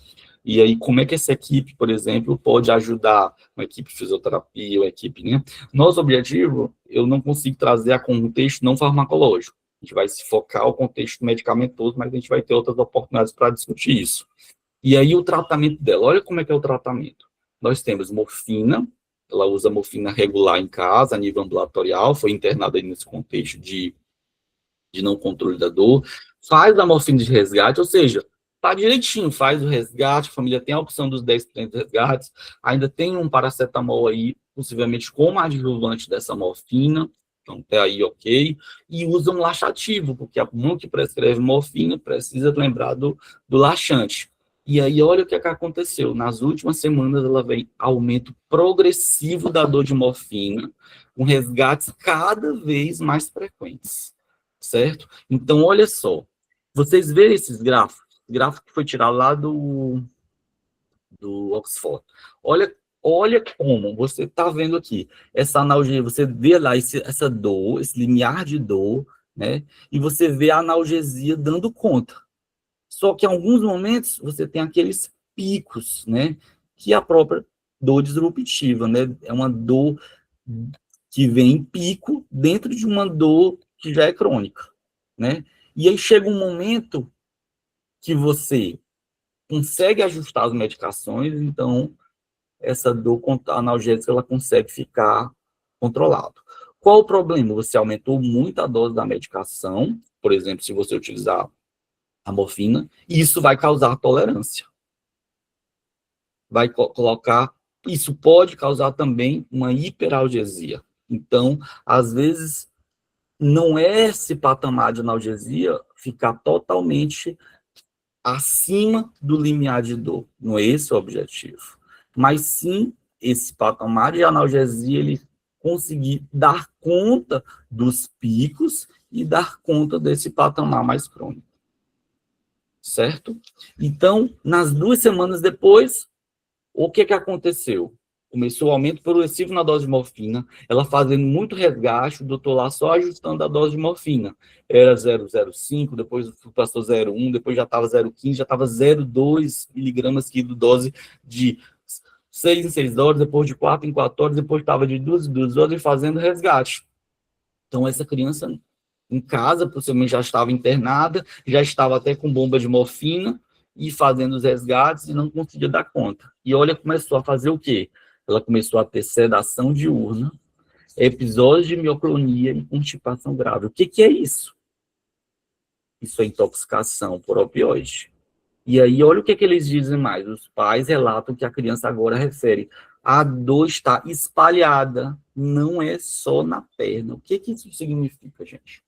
E aí, como é que essa equipe, por exemplo, pode ajudar uma equipe de fisioterapia, uma equipe, né? Nosso objetivo, eu não consigo trazer a contexto não farmacológico. A gente vai se focar no contexto medicamentoso, mas a gente vai ter outras oportunidades para discutir isso. E aí, o tratamento dela, olha como é que é o tratamento. Nós temos morfina, ela usa morfina regular em casa, a nível ambulatorial, foi internada aí nesse contexto de não controle da dor, faz a morfina de resgate, ou seja, tá direitinho, faz o resgate, a família tem a opção dos 10% de resgates, ainda tem um paracetamol aí, possivelmente como adjuvante dessa morfina, então até aí ok, e usa um laxativo, porque a mão que prescreve morfina precisa lembrar do laxante. E aí, olha o que aconteceu. Nas últimas semanas, ela vem aumento progressivo da dor de morfina, com resgates cada vez mais frequentes, certo? Então, olha só, vocês veem esses gráficos? O gráfico que foi tirado lá do Oxford. Olha como você está vendo aqui essa analgesia, você vê lá essa dor, esse limiar de dor, né? E você vê a analgesia dando conta. Só que em alguns momentos você tem aqueles picos, né? Que é a própria dor disruptiva, né? É uma dor que vem em pico dentro de uma dor que já é crônica, né? E aí chega um momento que você consegue ajustar as medicações, então essa dor analgésica ela consegue ficar controlada. Qual o problema? Você aumentou muito a dose da medicação, por exemplo, se você utilizar a morfina, e isso vai causar tolerância. Vai colocar, isso pode causar também uma hiperalgesia. Então, às vezes, não é esse patamar de analgesia ficar totalmente acima do limiar de dor. Não é esse o objetivo. Mas sim, esse patamar de analgesia, ele conseguir dar conta dos picos e dar conta desse patamar mais crônico. Certo? Então, nas 2 semanas depois, o que aconteceu? Começou o aumento progressivo na dose de morfina, ela fazendo muito resgate, o doutor lá só ajustando a dose de morfina. Era 0,05, depois passou 0,1, depois já estava 0,15, já estava 0,2 miligramas quilo dose de 6 em 6 horas, depois de 4 em 4 horas, depois estava de 2 em 2 horas e fazendo resgate. Então, essa criança em casa, possivelmente já estava internada, já estava até com bomba de morfina e fazendo os resgates e não conseguia dar conta. E olha, começou a fazer o quê? Ela começou a ter sedação diurna, episódios de mioclonia e constipação grave. O que é isso? Isso é intoxicação por opioide. E aí, olha o que eles dizem mais. Os pais relatam que a criança agora refere: a dor está espalhada, não é só na perna. O que isso significa, gente?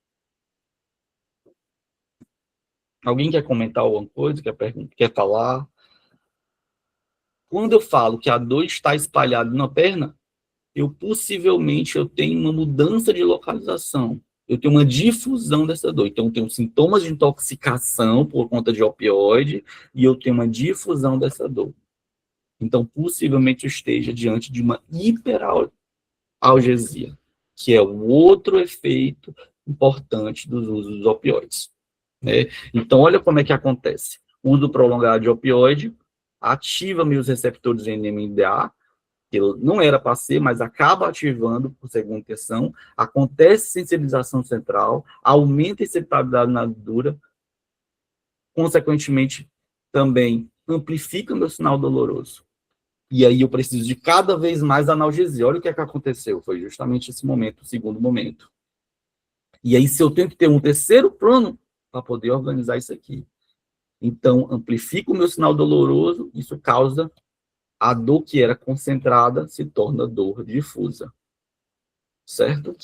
Alguém quer comentar alguma coisa? Quer falar? Quando eu falo que a dor está espalhada na perna, possivelmente eu tenho uma mudança de localização. Eu tenho uma difusão dessa dor. Então, eu tenho sintomas de intoxicação por conta de opioide e eu tenho uma difusão dessa dor. Então, possivelmente eu esteja diante de uma hiperalgesia, que é o outro efeito importante dos usos dos opioides. Né? Então, olha como é que acontece. O uso prolongado de opioide ativa os receptores NMDA, que não era para ser, mas acaba ativando por segunda intenção, acontece sensibilização central, aumenta a excitabilidade na dura, consequentemente, também amplifica o meu sinal doloroso. E aí eu preciso de cada vez mais analgesia. Olha o que é que aconteceu, foi justamente esse momento, o segundo momento. E aí, se eu tenho que ter um terceiro plano para poder organizar isso aqui, então amplifica o meu sinal doloroso, isso causa a dor que era concentrada se torna dor difusa, certo?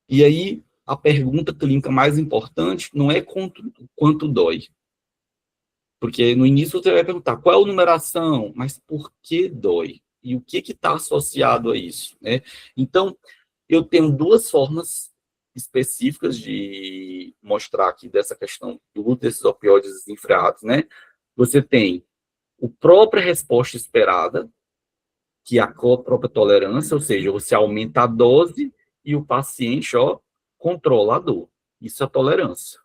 E aí, a pergunta clínica mais importante não é quanto dói. Porque no início você vai perguntar qual é a numeração, mas por que dói? E o que está associado a isso, né? Então, eu tenho duas formas específicas de mostrar aqui dessa questão do uso desses opioides desenfreados, né? Você tem a própria resposta esperada, que é a própria tolerância, ou seja, você aumenta a dose e o paciente, ó, controla a dor. Isso é tolerância.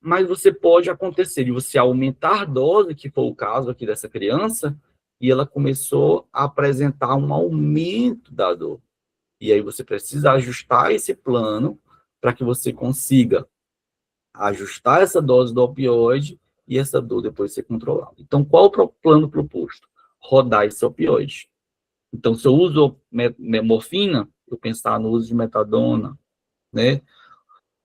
Mas você pode acontecer de você aumentar a dose, que foi o caso aqui dessa criança, e ela começou a apresentar um aumento da dor. E aí você precisa ajustar esse plano para que você consiga ajustar essa dose do opioide e essa dor depois ser controlada. Então, qual o plano proposto? Rodar esse opioide. Então, se eu uso morfina, eu pensar no uso de metadona, né?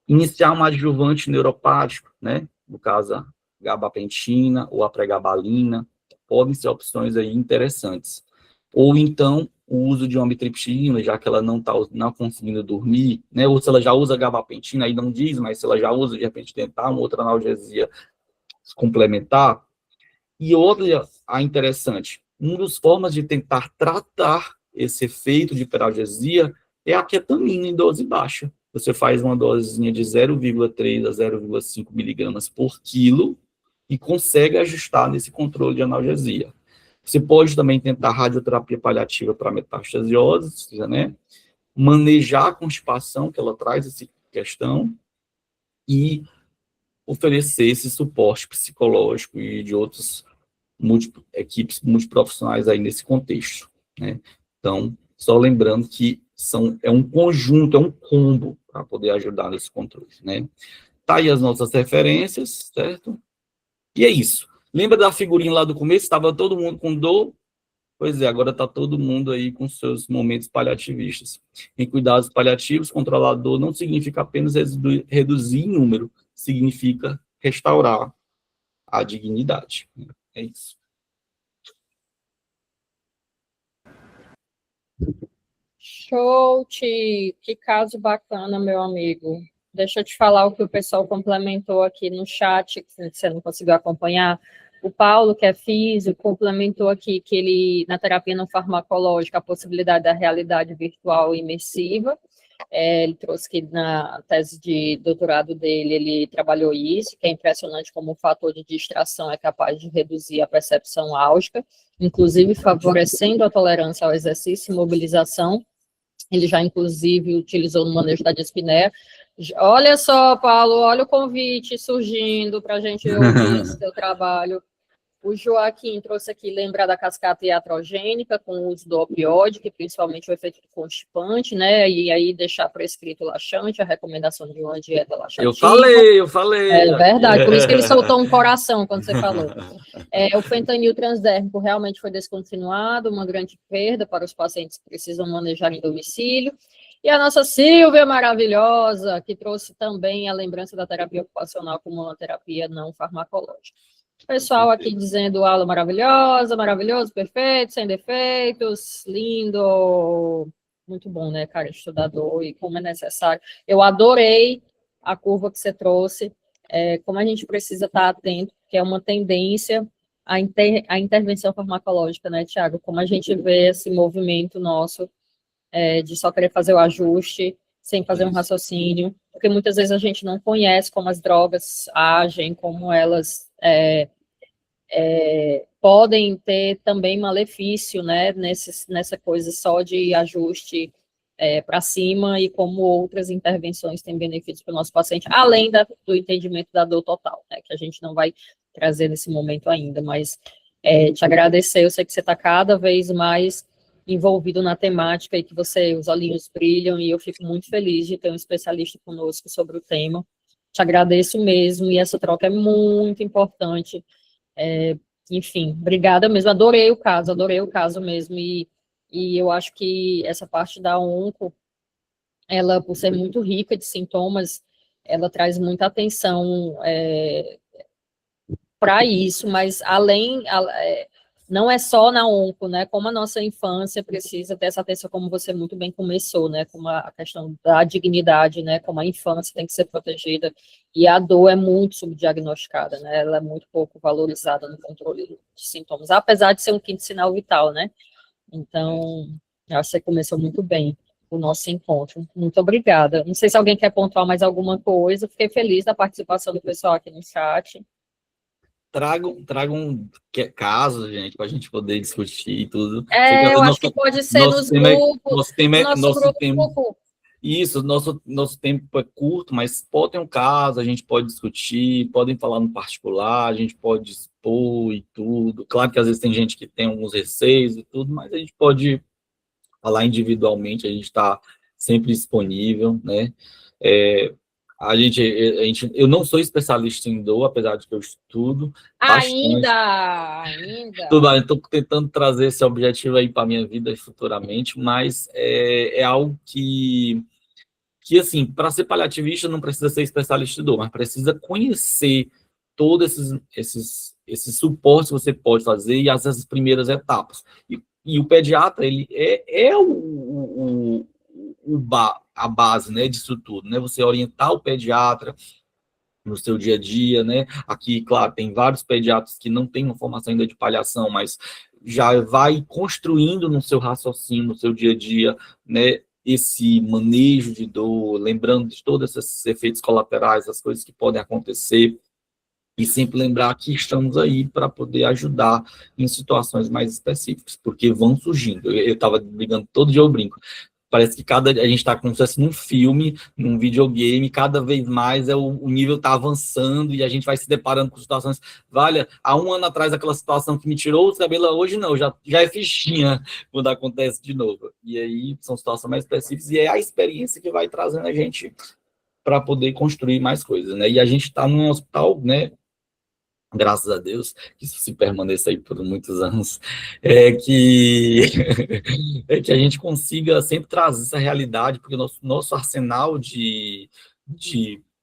Iniciar um adjuvante neuropático, né? No caso, a gabapentina ou a pregabalina, podem ser opções aí interessantes. Ou então, o uso de uma amitriptilina, já que ela não está não conseguindo dormir, né? Ou se ela já usa gabapentina, aí não diz, mas se ela já usa, de repente, tentar uma outra analgesia complementar. E outra, a interessante, uma das formas de tentar tratar esse efeito de hiperalgesia é a ketamina em dose baixa. Você faz uma dosezinha de 0,3 a 0,5 miligramas por quilo e consegue ajustar nesse controle de analgesia. Você pode também tentar radioterapia paliativa para metastasiose, né? Manejar a constipação, que ela traz essa questão, e oferecer esse suporte psicológico e de outros equipes multiprofissionais aí nesse contexto, né? Então, só lembrando que é um conjunto, é um combo para poder ajudar nesse controle, né? Tá aí as nossas referências, certo? E é isso. Lembra da figurinha lá do começo? Estava todo mundo com dor? Pois é, agora está todo mundo aí com seus momentos paliativistas. Em cuidados paliativos, controlar a dor não significa apenas reduzir em número, significa restaurar a dignidade. É isso. Show, Ti. Que caso bacana, meu amigo. Deixa eu te falar o que o pessoal complementou aqui no chat, que você não conseguiu acompanhar. O Paulo, que é físico, complementou aqui que ele, na terapia não farmacológica, a possibilidade da realidade virtual imersiva. Ele trouxe que na tese de doutorado dele, ele trabalhou isso, que é impressionante como o fator de distração é capaz de reduzir a percepção álgica, inclusive favorecendo a tolerância ao exercício e mobilização. Ele já, inclusive, utilizou no manejo da dispneia. Olha só, Paulo, olha o convite surgindo para a gente ouvir esse teu trabalho. O Joaquim trouxe aqui lembrar da cascata iatrogênica com o uso do opioide, que principalmente o efeito constipante, né? E aí deixar prescrito laxante, a recomendação de uma dieta laxativa. Eu falei. É verdade, por isso que ele soltou um coração quando você falou. O fentanil transdérmico realmente foi descontinuado, uma grande perda para os pacientes que precisam manejar em domicílio. E a nossa Silvia maravilhosa, que trouxe também a lembrança da terapia ocupacional como uma terapia não farmacológica. Pessoal aqui dizendo aula maravilhosa, maravilhoso, perfeito, sem defeitos, lindo. Muito bom, né, cara, estudador e como é necessário. Eu adorei a curva que você trouxe, como a gente precisa estar atento, que é uma tendência à intervenção farmacológica, né, Tiago? Como a gente vê esse movimento nosso de só querer fazer o ajuste sem fazer um raciocínio, porque muitas vezes a gente não conhece como as drogas agem, como elas podem ter também malefício, né, nessa coisa só de ajuste para cima e como outras intervenções têm benefícios para o nosso paciente, além do entendimento da dor total, né, que a gente não vai trazer nesse momento ainda, mas te agradecer, eu sei que você está cada vez mais envolvido na temática e que os olhinhos brilham e eu fico muito feliz de ter um especialista conosco sobre o tema. Te agradeço mesmo e essa troca é muito importante. enfim, obrigada mesmo, adorei o caso mesmo, e eu acho que essa parte da onco, ela, por ser muito rica de sintomas, ela traz muita atenção para isso, mas não é só na onco, né? Como a nossa infância precisa ter essa atenção, como você muito bem começou, né? Como a questão da dignidade, né? Como a infância tem que ser protegida, e a dor é muito subdiagnosticada, né? Ela é muito pouco valorizada no controle de sintomas, apesar de ser um quinto sinal vital, né? Então, acho que você começou muito bem o nosso encontro. Muito obrigada. Não sei se alguém quer pontuar mais alguma coisa. Fiquei feliz da participação do pessoal aqui no chat. Tragam casos, gente, para a gente poder discutir e tudo. Sei que Eu acho que pode ser nosso nos tema é, grupos, no nosso nosso tema. grupo. Isso, nosso tempo é curto, mas pode ter um caso, a gente pode discutir, podem falar no particular, a gente pode expor e tudo. Claro que às vezes tem gente que tem alguns receios e tudo, mas a gente pode falar individualmente, a gente está sempre disponível, né? É, eu não sou especialista em dor, apesar de que eu estudo bastante. Ainda. Tudo bem, estou tentando trazer esse objetivo aí para minha vida futuramente, mas é algo que assim, para ser paliativista não precisa ser especialista em dor, mas precisa conhecer todos esses suportes que você pode fazer e essas primeiras etapas. E o pediatra, ele é a base, né, disso tudo, né? Você orientar o pediatra no seu dia a dia, né? Aqui, claro, tem vários pediatras que não têm uma formação ainda de paliação, mas já vai construindo no seu raciocínio, no seu dia a dia, né? Esse manejo de dor, lembrando de todos esses efeitos colaterais, as coisas que podem acontecer, e sempre lembrar que estamos aí para poder ajudar em situações mais específicas, porque vão surgindo. Eu estava brigando, todo dia eu brinco. Parece que a gente está como se fosse num filme, num videogame, cada vez mais o nível está avançando e a gente vai se deparando com situações. Vale, há um ano atrás, aquela situação que me tirou o cabelo, hoje não, já é fichinha quando acontece de novo. E aí são situações mais específicas e é a experiência que vai trazendo a gente para poder construir mais coisas, né? E a gente está num hospital, né? Graças a Deus, que isso se permaneça aí por muitos anos, é que, é que a gente consiga sempre trazer essa realidade, porque o nosso arsenal de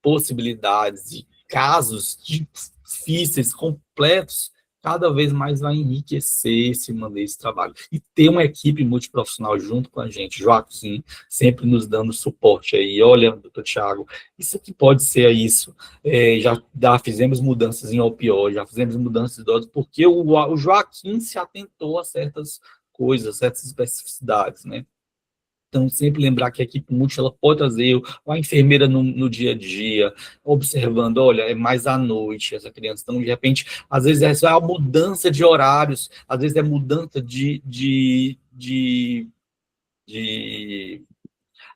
possibilidades, de casos difíceis, completos, cada vez mais vai enriquecer esse trabalho. E ter uma equipe multiprofissional junto com a gente, Joaquim, sempre nos dando suporte aí. Olha, doutor Thiago, isso aqui pode ser isso. Já fizemos mudanças em OPO, já fizemos mudanças em doses, porque o Joaquim se atentou a certas coisas, certas especificidades, né? Então, sempre lembrar que a equipe multi ela pode trazer a enfermeira no dia a dia, observando, olha, é mais à noite essa criança. Então, de repente, às vezes é só a mudança de horários, às vezes é mudança de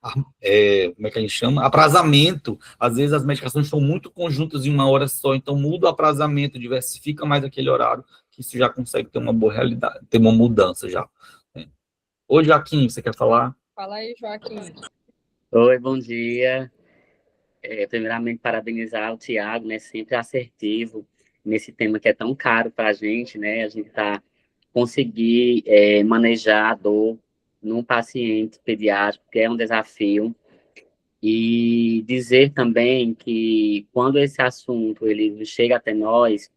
como é que a gente chama? Aprazamento. Às vezes as medicações estão muito conjuntas em uma hora só, então muda o aprazamento, diversifica mais aquele horário, que isso já consegue ter uma boa realidade, ter uma mudança já. Ô, Joaquim, você quer falar? Fala aí, Joaquim. Oi, bom dia. Primeiramente, parabenizar o Tiago, né? Sempre assertivo nesse tema que é tão caro para a gente, né? A gente conseguir manejar a dor num paciente pediátrico, que é um desafio. E dizer também que quando esse assunto ele chega até nós,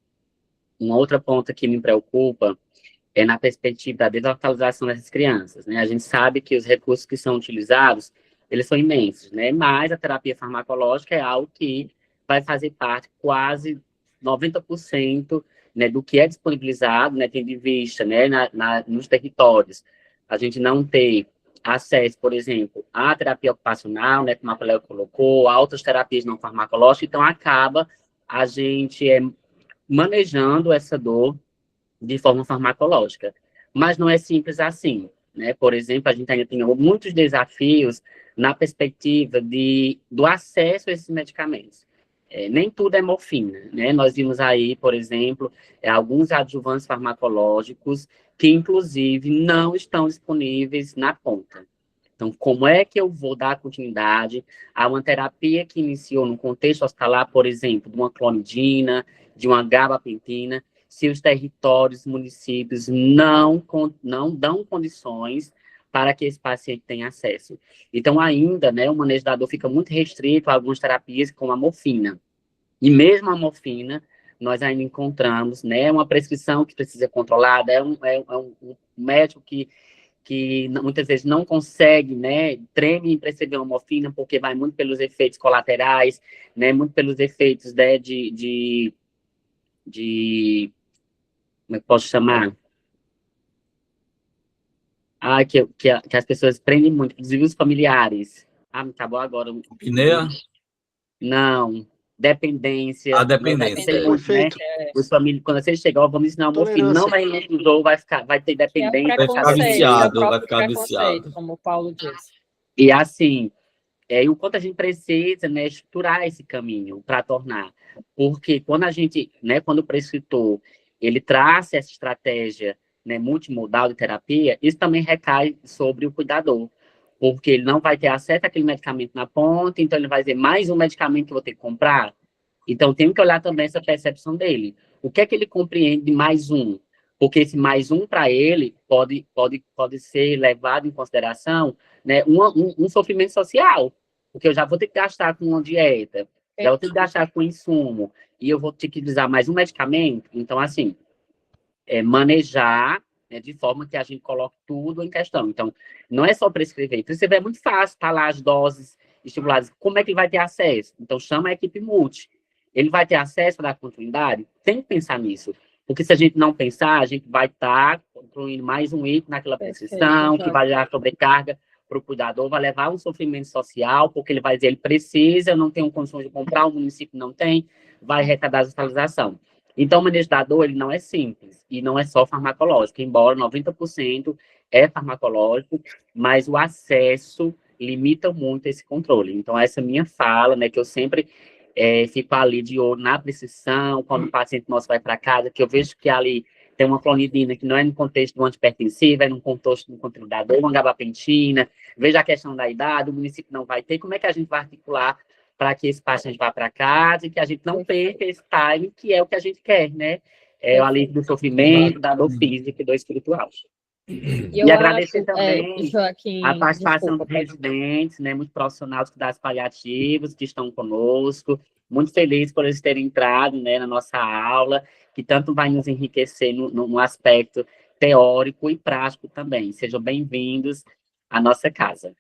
uma outra ponta que me preocupa é na perspectiva da deslocalização dessas crianças, né? A gente sabe que os recursos que são utilizados, eles são imensos, né? Mas a terapia farmacológica é algo que vai fazer parte quase 90%, né, do que é disponibilizado, né, tendo em vista, né, nos territórios. A gente não ter acesso, por exemplo, à terapia ocupacional, né, como a Cléo colocou, a outras terapias não farmacológicas, então acaba a gente manejando essa dor de forma farmacológica. Mas não é simples assim, né? Por exemplo, a gente ainda tem muitos desafios na perspectiva do acesso a esses medicamentos. Nem tudo é morfina, né? Nós vimos aí, por exemplo, alguns adjuvantes farmacológicos que, inclusive, não estão disponíveis na ponta. Então, como é que eu vou dar continuidade a uma terapia que iniciou no contexto hospitalar, por exemplo, de uma clonidina, de uma gabapentina, se os territórios, municípios não dão condições para que esse paciente tenha acesso. Então, ainda, né, o manejo da dor fica muito restrito a algumas terapias, como a morfina. E mesmo a morfina, nós ainda encontramos, né, uma prescrição que precisa ser controlada, um médico que muitas vezes não consegue, né, treme em prescrever uma morfina, porque vai muito pelos efeitos colaterais, né, muito pelos efeitos, né, como é que posso chamar? Que as pessoas prendem muito, inclusive os familiares. Ah, me acabou agora. Apneia? Não, dependência. A Né? dependência. Tem muito, né? Os famílias, quando você chegar, ó, vamos ensinar uma morfina, não vai usou, vai ter Que é o dependência. Vai ficar preconceito, viciado, é o vai próprio ficar preconceito, viciado. como o Paulo disse. E assim, e o quanto a gente precisa, né, estruturar esse caminho para tornar. Porque quando a gente, né, quando o prescritor, ele traça essa estratégia, né, multimodal de terapia, isso também recai sobre o cuidador. Porque ele não vai ter acesso àquele medicamento na ponta, então ele vai dizer, mais um medicamento que eu vou ter que comprar. Então, tem que olhar também essa percepção dele. O que é que ele compreende de mais um? Porque esse mais um, para ele, pode ser levado em consideração, né, um sofrimento social. Porque eu já vou ter que gastar com uma dieta, já vou ter que gastar com insumo, e eu vou ter que usar mais um medicamento. Então, assim, manejar, né, de forma que a gente coloque tudo em questão. Então, não é só prescrever. Prescrever é muito fácil, tá lá as doses estimuladas. Como é que ele vai ter acesso? Então, chama a equipe multi. Ele vai ter acesso para dar continuidade? Tem que pensar nisso. Porque se a gente não pensar, a gente vai estar incluindo mais um item naquela prescrição, que vai gerar sobrecarga para o cuidador, vai levar um sofrimento social, porque ele vai dizer, ele precisa, eu não tenho condições de comprar, o município não tem, vai arrecadar a hospitalização. Então, o manejo da dor, ele não é simples, e não é só farmacológico, embora 90% é farmacológico, mas o acesso limita muito esse controle. Então, essa é a minha fala, né, que eu sempre fico ali de olho na prescrição, quando o paciente nosso vai para casa, que eu vejo que ali tem uma clonidina que não é no contexto do antipertensivo, é no contexto do controle da dor, uma gabapentina, veja a questão da idade, o município não vai ter, como é que a gente vai articular para que esse paciente vá para casa e que a gente não perca esse time, que é o que a gente quer, né? É o alívio do sofrimento, da dor física e do espiritual. E agradecer também Joaquim, a participação dos residentes, né, muitos profissionais que das paliativos que estão conosco, muito feliz por eles terem entrado, né, na nossa aula, que tanto vai nos enriquecer no aspecto teórico e prático também. Sejam bem-vindos à nossa casa.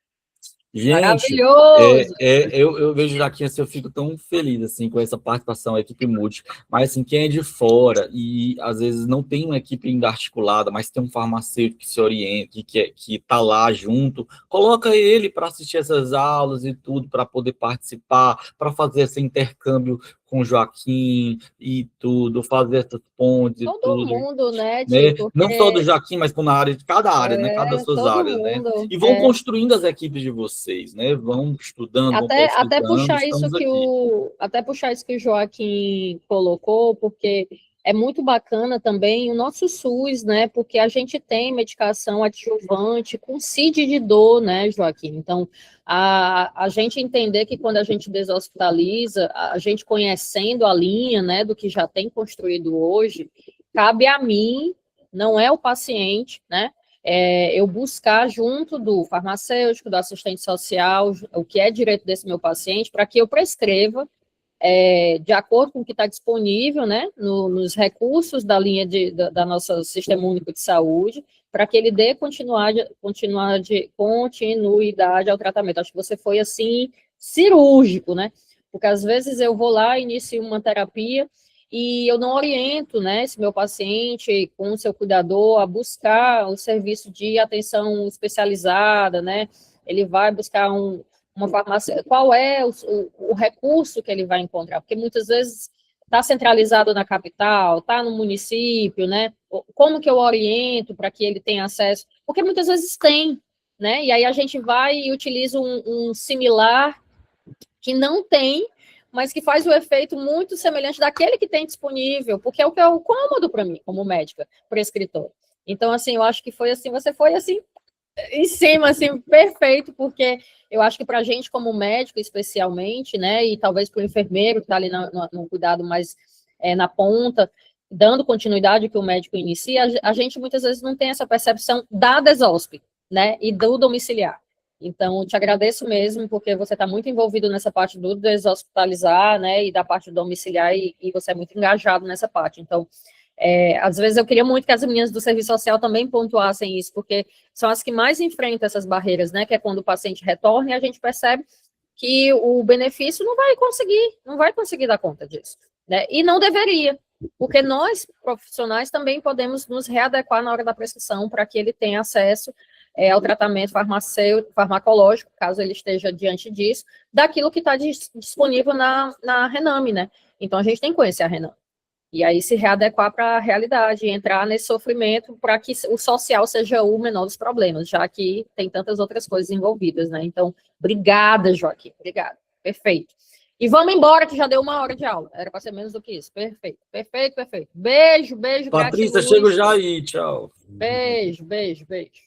Gente, maravilhoso! eu vejo aqui assim, eu fico tão feliz assim com essa participação, a equipe multi, mas assim, quem é de fora e às vezes não tem uma equipe ainda articulada, mas tem um farmacêutico que se orienta, que tá lá junto, coloca ele para assistir essas aulas e tudo, para poder participar, para fazer esse intercâmbio com o Joaquim e tudo, fazer essas pontes e Todo tudo. mundo, né, Né? Não só do Joaquim, mas na área de cada área, né? Cada suas todo áreas, né? mundo. E vão construindo as equipes de vocês, né? Vão estudando, vão Até pesquisando, puxar isso estamos aqui. até puxar isso que o Joaquim colocou, porque é muito bacana também o nosso SUS, né? Porque a gente tem medicação adjuvante com CID de dor, né, Joaquim? Então, a gente entender que quando a gente deshospitaliza, a gente conhecendo a linha, né, do que já tem construído hoje, cabe a mim, não é o paciente, né? Eu buscar junto do farmacêutico, do assistente social, o que é direito desse meu paciente, para que eu prescreva de acordo com o que está disponível, né, nos recursos da linha da nossa Sistema Único de Saúde, para que ele dê continuidade ao tratamento. Acho que você foi, assim, cirúrgico, né, porque às vezes eu vou lá, inicio uma terapia, e eu não oriento, né, esse meu paciente com o seu cuidador a buscar um serviço de atenção especializada, né, ele vai buscar uma farmácia, qual é o recurso que ele vai encontrar, porque muitas vezes está centralizado na capital, está no município, né, como que eu oriento para que ele tenha acesso, porque muitas vezes tem, né, e aí a gente vai e utiliza um similar que não tem, mas que faz o efeito muito semelhante daquele que tem disponível, porque é o que é o cômodo para mim, como médica, prescritora. Então, assim, eu acho que foi assim, você foi assim, em cima, assim, perfeito, porque eu acho que para a gente, como médico, especialmente, né, e talvez para o enfermeiro que está ali no cuidado mais na ponta, dando continuidade que o médico inicia, a gente muitas vezes não tem essa percepção da desosp, né, e do domiciliar. Então, eu te agradeço mesmo, porque você está muito envolvido nessa parte do deshospitalizar, né, e da parte do domiciliar, e você é muito engajado nessa parte. Então, às vezes eu queria muito que as meninas do serviço social também pontuassem isso, porque são as que mais enfrentam essas barreiras, né, que é quando o paciente retorna e a gente percebe que o benefício não vai conseguir dar conta disso, né, e não deveria, porque nós, profissionais, também podemos nos readequar na hora da prescrição para que ele tenha acesso ao tratamento farmacológico, caso ele esteja diante disso, daquilo que está disponível na Rename, né? Então, a gente tem que conhecer a Rename. E aí se readequar para a realidade, entrar nesse sofrimento para que o social seja o menor dos problemas, já que tem tantas outras coisas envolvidas, né? Então, obrigada, Joaquim, obrigada. Perfeito. E vamos embora, que já deu 1 hora de aula. Era para ser menos do que isso. Perfeito, perfeito, perfeito. Beijo, beijo, Patrícia, gratiluz. chego já aí, tchau. Beijo, beijo, beijo.